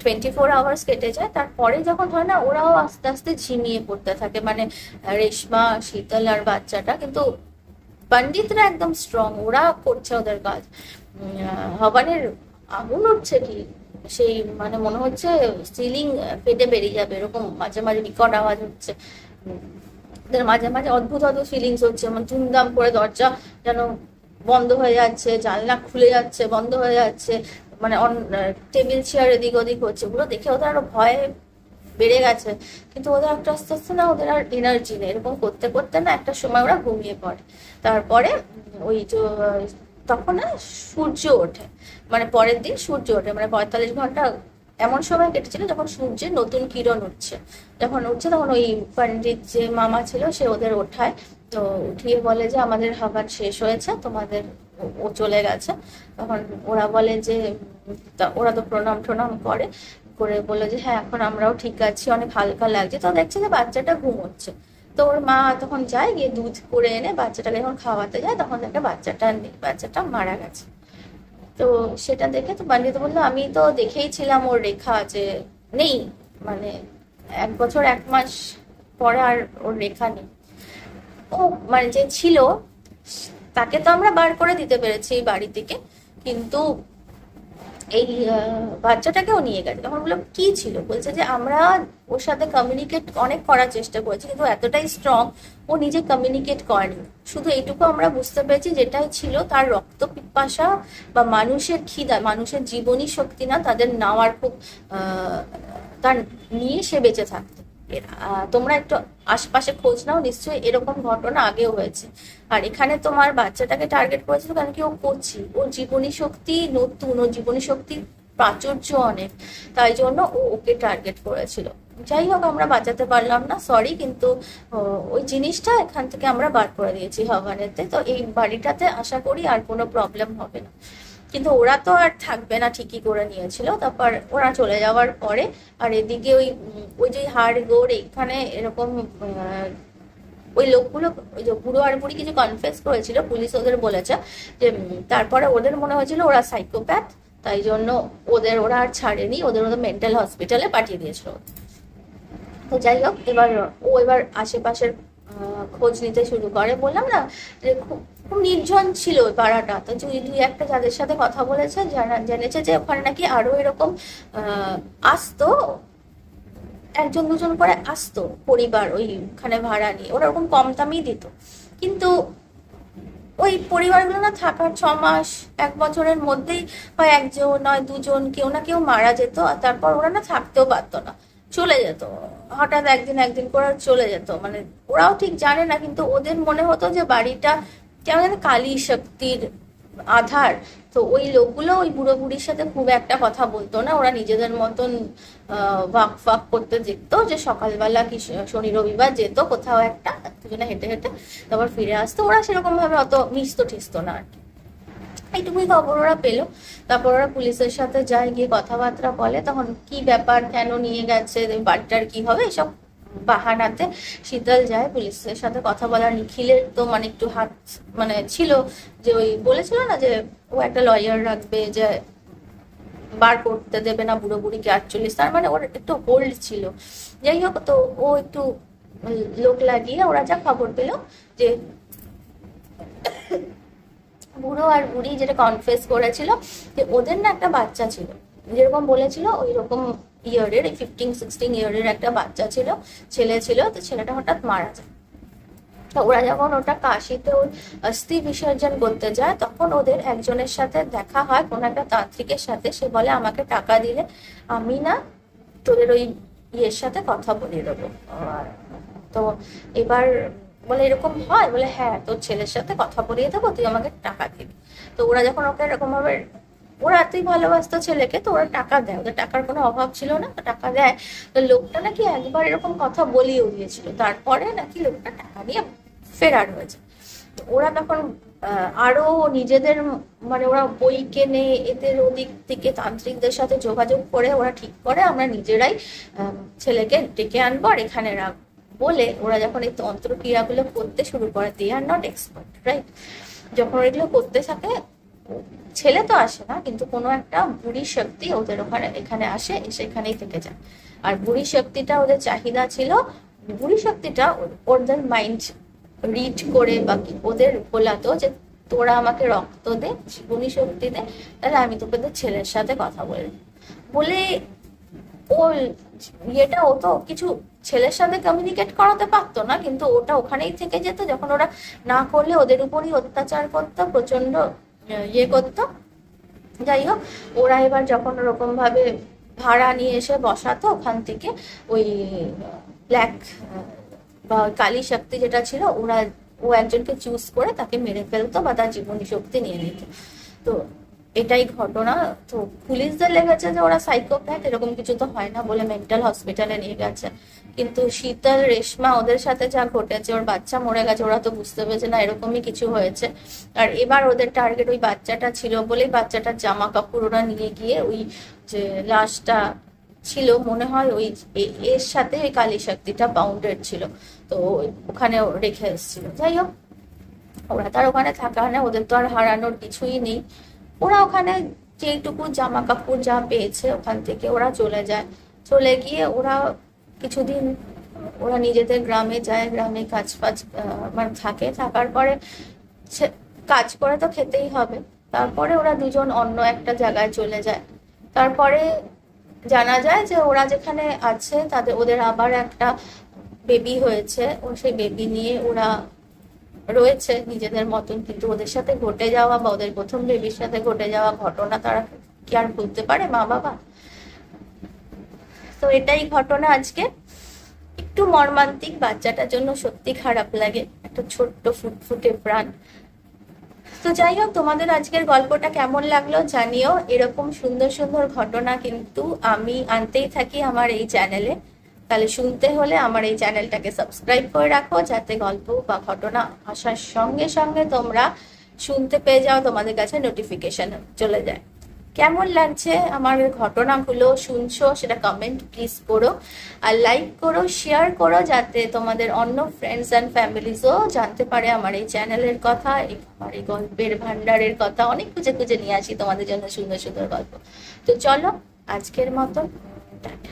24 আওয়ার্স কেটে যায়। তারপরে যখন হয় না ওরাও আস্তে আস্তে ঝিমিয়ে পড়তে থাকে, মানে রেশমা শীতল আর বাচ্চাটা, কিন্তু পণ্ডিতরা একদম স্ট্রং, ওরা করছে ওদের কাজ। হবানের আগুন উঠছে কি সেই, মানে মনে হচ্ছে সিলিং ফেটে বেরিয়ে যাবে, এরকম মাঝে মাঝে বিকট আওয়াজ হচ্ছে। মাঝে মাঝে অদ্ভুত অদ্ভুত ফিলিংস হচ্ছে, মানে ধুমধাম করে দরজা যেন বন্ধ হয়ে যাচ্ছে, জানলা খুলে যাচ্ছে বন্ধ হয়ে যাচ্ছে, মানে টেবিল চেয়ার এদিক ওদিক হচ্ছে, ওগুলো দেখে ওদের আরো ভয়ে বেড়ে গেছে। কিন্তু ওদের একটা আস্তে আস্তে না ওদের আর এনার্জি নেই, এরকম করতে করতে না একটা সময় ওরা ঘুমিয়ে পড়ে। তারপরে ওই যে তখন না সূর্য ওঠে, মানে পরের দিন সূর্য ওঠে, মানে 45 ঘন্টা এমন সময় কেটেছিল যখন সূর্যের নতুন কিরণ উঠছে, যখন উঠছে তখন ওই পণ্ডিত যে মামা ছিল সে ওদের ওঠায়, তো উঠিয়ে বলে যে আমাদের হবান শেষ হয়েছে, তোমাদের ও চলে গেছে। তখন ওরা বলে যে ওরা তো প্রণাম টনাম করে করে বললো যে হ্যাঁ এখন আমরাও ঠিক আছি, অনেক হালকা লাগছে। তো দেখছে যে বাচ্চাটা ঘুমোচ্ছে, তো ওর মা তখন যায় গিয়ে দুধ করে এনে বাচ্চাটাকে যখন খাওয়াতে যায় তখন দেখে বাচ্চাটা নেই, বাচ্চাটা মারা গেছে। তো সেটা দেখে তো পণ্ডিত বললো আমি তো দেখেই ছিলাম ওর রেখা আছে নেই, মানে 1 বছর 1 মাস পরে আর ওর রেখা নেই। ও মানে যে ছিল তাকে তো আমরা বার করে দিতে পেরেছি এই বাড়ি থেকে, কিন্তু এই বাচ্চাটাকেও নিয়ে গেছে। তখন বললাম কি ছিল, বলছে যে আমরা ওর সাথে কমিউনিকেট অনেক করার চেষ্টা করেছি, কিন্তু এতটাই স্ট্রং ও নিজে কমিউনিকেট করেনি। শুধু এইটুকু আমরা বুঝতে পেরেছি যেটাই ছিল তার রক্ত পিপাসা বা মানুষের খিদা, মানুষের জীবনী শক্তি না, তাদের নেওয়ার খুব তার নিয়ে সে বেঁচে থাকতো। তোমরা একটু আশপাশে খোঁজ নাও, নিশ্চয়ই এরকম ঘটনা আগেও হয়েছে। আর এখানে তোমার বাচ্চাটাকে টার্গেট করেছিল কারণ কি ও করছি, ওর জীবনী শক্তি নতুন, ওর জীবনী শক্তি প্রাচুর্য অনেক, তাই জন্য ও ওকে টার্গেট করেছিল। যাই হোক, আমরা বাঁচাতে পারলাম না, সরি, কিন্তু ওই জিনিসটা এখান থেকে আমরা বার করে দিয়েছি হাওয়ানেতে। তো এই বাড়িটাতে আশা করি আর কোনো প্রবলেম হবে না। কিন্তু ওরা তো আর থাকবে না, ঠিকই করে নিয়েছিল। তারপর ওরা চলে যাওয়ার পরে আর এদিকে ওই ওই যে হাড় গোড় এখানে এরকম ওই লোকগুলো, ওই যে বুড়ো আর বুড়ি কিছু কনফেস করেছিল, পুলিশ ওদের বলেছে যে তারপরে ওদের মনে হয়েছিল ওরা সাইকোপ্যাথ, তাই জন্য ওরা আর ছাড়েনি, ওদের মেন্টাল হসপিটালে পাঠিয়ে দিয়েছিল। তো যাই হোক, এবার আশেপাশের খোঁজ নিতে শুরু করে। বললাম না যে খুব খুব নির্জন ছিল ওই পাড়াটা। তো দুই একটা যাদের সাথে কথা বলেছে, জেনেছে যে ওখানে নাকি আরো এরকম আসতো, একজন দুজন করে আসতো পরিবার ওইখানে ভাড়া নিয়ে, ওরা ওরকম কম দামেই দিত। কিন্তু ওই পরিবারগুলো না থাকার 6 মাস 1 বছরের মধ্যেই হয় একজন নয় দুজন কেউ না কেউ মারা যেত, আর তারপর ওরা না থাকতেও পারতো না, চলে যেত। হঠাৎ একদিন একদিন করে চলে যেত, মানে ওরাও ঠিক জানে না, কিন্তু ওদের মনে হতো যে বাড়িটা কেমন যেন কালী শক্তির আধার। তো ওই লোকগুলো ওই বুড়ো বুড়ির সাথে খুব একটা কথা বলতো না, ওরা নিজেদের মতন ওয়াক ফাক করতে দেখতো, যে সকালবেলা কি শনি রবিবার যেত কোথাও একটা, দুজনে হেঁটে হেঁটে তারপর ফিরে আসতো। ওরা সেরকম ভাবে অত মিশতো ঠিসতো না আর কি। এইটুকুই খবর ওরা পেলো। তারপর ওরা পুলিশের সাথে যায়, গিয়ে কথাবার্তা বলে, তখন কি ব্যাপার, কেন নিয়ে গেছে, বাড়িটার কি হবে, এসব বাহানাতে শীতল যায় পুলিশের সাথে কথা বলার। নিখিলের তো মানে একটু হাত মানে ছিল, যে ওই বলেছিল না যে ও একটা লয়ার রাখবে, যে বার করতে দেবে না বুড়ো বুড়িকে 48, তার মানে ওর একটু হোল্ড ছিল। যাই হোক, তো ও একটু লোক লাগিয়ে ওরা যা খবর পেল যে বুড়ো আর বুড়ি যেটা কনফেস করেছিল যে ওদের না একটা বাচ্চা ছিল, যেরকম বলেছিল ওই রকম ইয়ারের, 15-16 ইয়ারের একটা বাচ্চা ছিল, ছেলে ছিল। তো ছেলেটা হঠাৎ মারা যায়। তো ওরা যখন ওটা কাশিতে ওই অস্থি বিসর্জন করতে যায়, তখন ওদের একজনের সাথে দেখা হয়, কোন একটা তান্ত্রিকের সাথে। সে বলে আমাকে টাকা দিলে আমি না তোদের ওই ইয়ের সাথে কথা বলিয়ে দেবো। তো এবার বলে এরকম হয়, বলে হ্যাঁ তোর ছেলের সাথে কথা বলিয়ে দেবো, তুই আমাকে টাকা দিবি। তো ওরা যখন ওকে এরকম ভাবে, ওরা এতই ভালোবাসতো ছেলেকে, তো ওরা টাকা দেয়, ওদের টাকার কোনো অভাব ছিল না, টাকা দেয়। তো লোকটা নাকি একবার এরকম কথা বলিয়েও দিয়েছিল, তারপরে নাকি লোকটা টাকা নিয়ে ফেরার হয়েছে। ওরা তখন আরো নিজেদের মানে ওরা বই কেনে, এদের ওদিক থেকে তান্ত্রিকদের সাথে যোগাযোগ করে ওরা ঠিক করে আমরা নিজেরাই ছেলেকে ডেকে আনবো আর এখানে রাখবো বলে। ওরা যখন এই তন্ত্র ক্রিয়াগুলো করতে শুরু করে, দে আর নট এক্সপার্ট, রাইট? যখন এগুলো করতে থাকে, ছেলে তো আসে না, কিন্তু কোনো একটা বুড়ি শক্তি ওদের ওখানে এখানে আসে, এসে এখানেই থেকে যায়। আর বুড়ি শক্তিটা ওদের চাহিদা ছিল, বুড়ি শক্তিটা ওদের মাইন্ড রিড করে বা ওদের বলাতো যে তোরা আমাকে রক্ত দে, জীবনী শক্তি দে, তাহলে আমি তোদের ছেলের সাথে কথা বলে ও ইয়েটা, ও তো কিছু ছেলের সাথে কমিউনিকেট করাতে পারতো না, কিন্তু ওটা ওখানেই থেকে যেত। যখন ওরা না করলে ওদের উপরই অত্যাচার করতো, প্রচন্ড ইয়ে করতো। যাই হোক, ওরা এবার যখন ওরকম ভাবে ভাড়া নিয়ে এসে বসাতো ওখান থেকে, ওই ব্ল্যাক বা কালী শক্তি যেটা ছিল, ও একজনকে চুজ করে তাকে মেরে ফেলতো বা তার জীবনী শক্তি নিয়ে নিত। তো এটাই ঘটনা। তো পুলিশদের লেগেছে যে ওরা সাইকোপ্যাথ, এরকম কিছু তো হয় না বলে মেন্টাল হসপিটালে নিয়ে গেছে। কিন্তু শীতল, রেশমা, ওদের সাথে যা ঘটেছে, ওর বাচ্চা মরে গেছে, ওরা তো বুঝতে পেরেছে না এরকমই কিছু হয়েছে। আর এবার ওদের টার্গেট ওই বাচ্চাটা ছিল বলেই বাচ্চাটার জামা কাপড় ওরা নিয়ে গিয়ে ওই যে লাশটা ছিল মনে হয় ওই এর সাথে ওই কালী শক্তিটা বাউন্ডেড ছিল, তো ওখানে রেখে এসেছিল। যাই হোক, ওরা তার ওখানে থাকা না, ওদের তো আর হারানোর কিছুই নেই। ওরা ওখানে যেটুকু জামা কাপড় যা পেয়েছে ওখান থেকে ওরা চলে যায়। চলে গিয়ে ওরা কিছুদিন ওরা নিজেদের গ্রামে যায়, গ্রামে কাজ ফাজ মানে থাকে, থাকার পরে কাজ করে তো খেতেই হবে। তারপরে ওরা দুজন অন্য একটা জায়গায় চলে যায়। তারপরে জানা যায় যে ওরা যেখানে আছে ওদের আবার একটা বেবি হয়েছে, ও সেই বেবি নিয়ে ওরা রয়েছে নিজেদের মতন। কিন্তু ওদের সাথে ঘটে যাওয়া বা ওদের প্রথম বেবির সাথে ঘটে যাওয়া ঘটনা তারা কি আর ভুলতে পারে মা বাবা? তো এটাই ঘটনা আজকে। একটু মর্মান্তিক, বাচ্চাটার জন্য সত্যি খারাপ লাগে, একটা ছোট্ট ফুটফুটে প্রাণ। তো যাই হোক, তোমাদের আজকের গল্পটা কেমন লাগলো জানিও। এরকম সুন্দর সুন্দর ঘটনা কিন্তু আমি আনতেই থাকি আমার এই চ্যানেলে। তাহলে শুনতে হলে আমার এই চ্যানেলটাকে সাবস্ক্রাইব করে রাখো, যাতে গল্প বা ঘটনা আসার সঙ্গে সঙ্গে তোমরা শুনতে পেয়ে যাও, তোমাদের কাছে নোটিফিকেশন চলে যায়। কেমন লাগছে আমার ঘটনাগুলো শুনছো সেটা কমেন্ট প্লিজ করো, আর লাইক করো, শেয়ার করো, যাতে তোমাদের অন্য ফ্রেন্ডস অ্যান্ড ফ্যামিলিজও জানতে পারে আমার এই চ্যানেলের কথা, আমার এই গল্পের ভান্ডারের কথা। অনেক খুঁজে খুঁজে নিয়ে আসি তোমাদের জন্য সুন্দর সুন্দর গল্প। তো চলো আজকের মতো টাটা।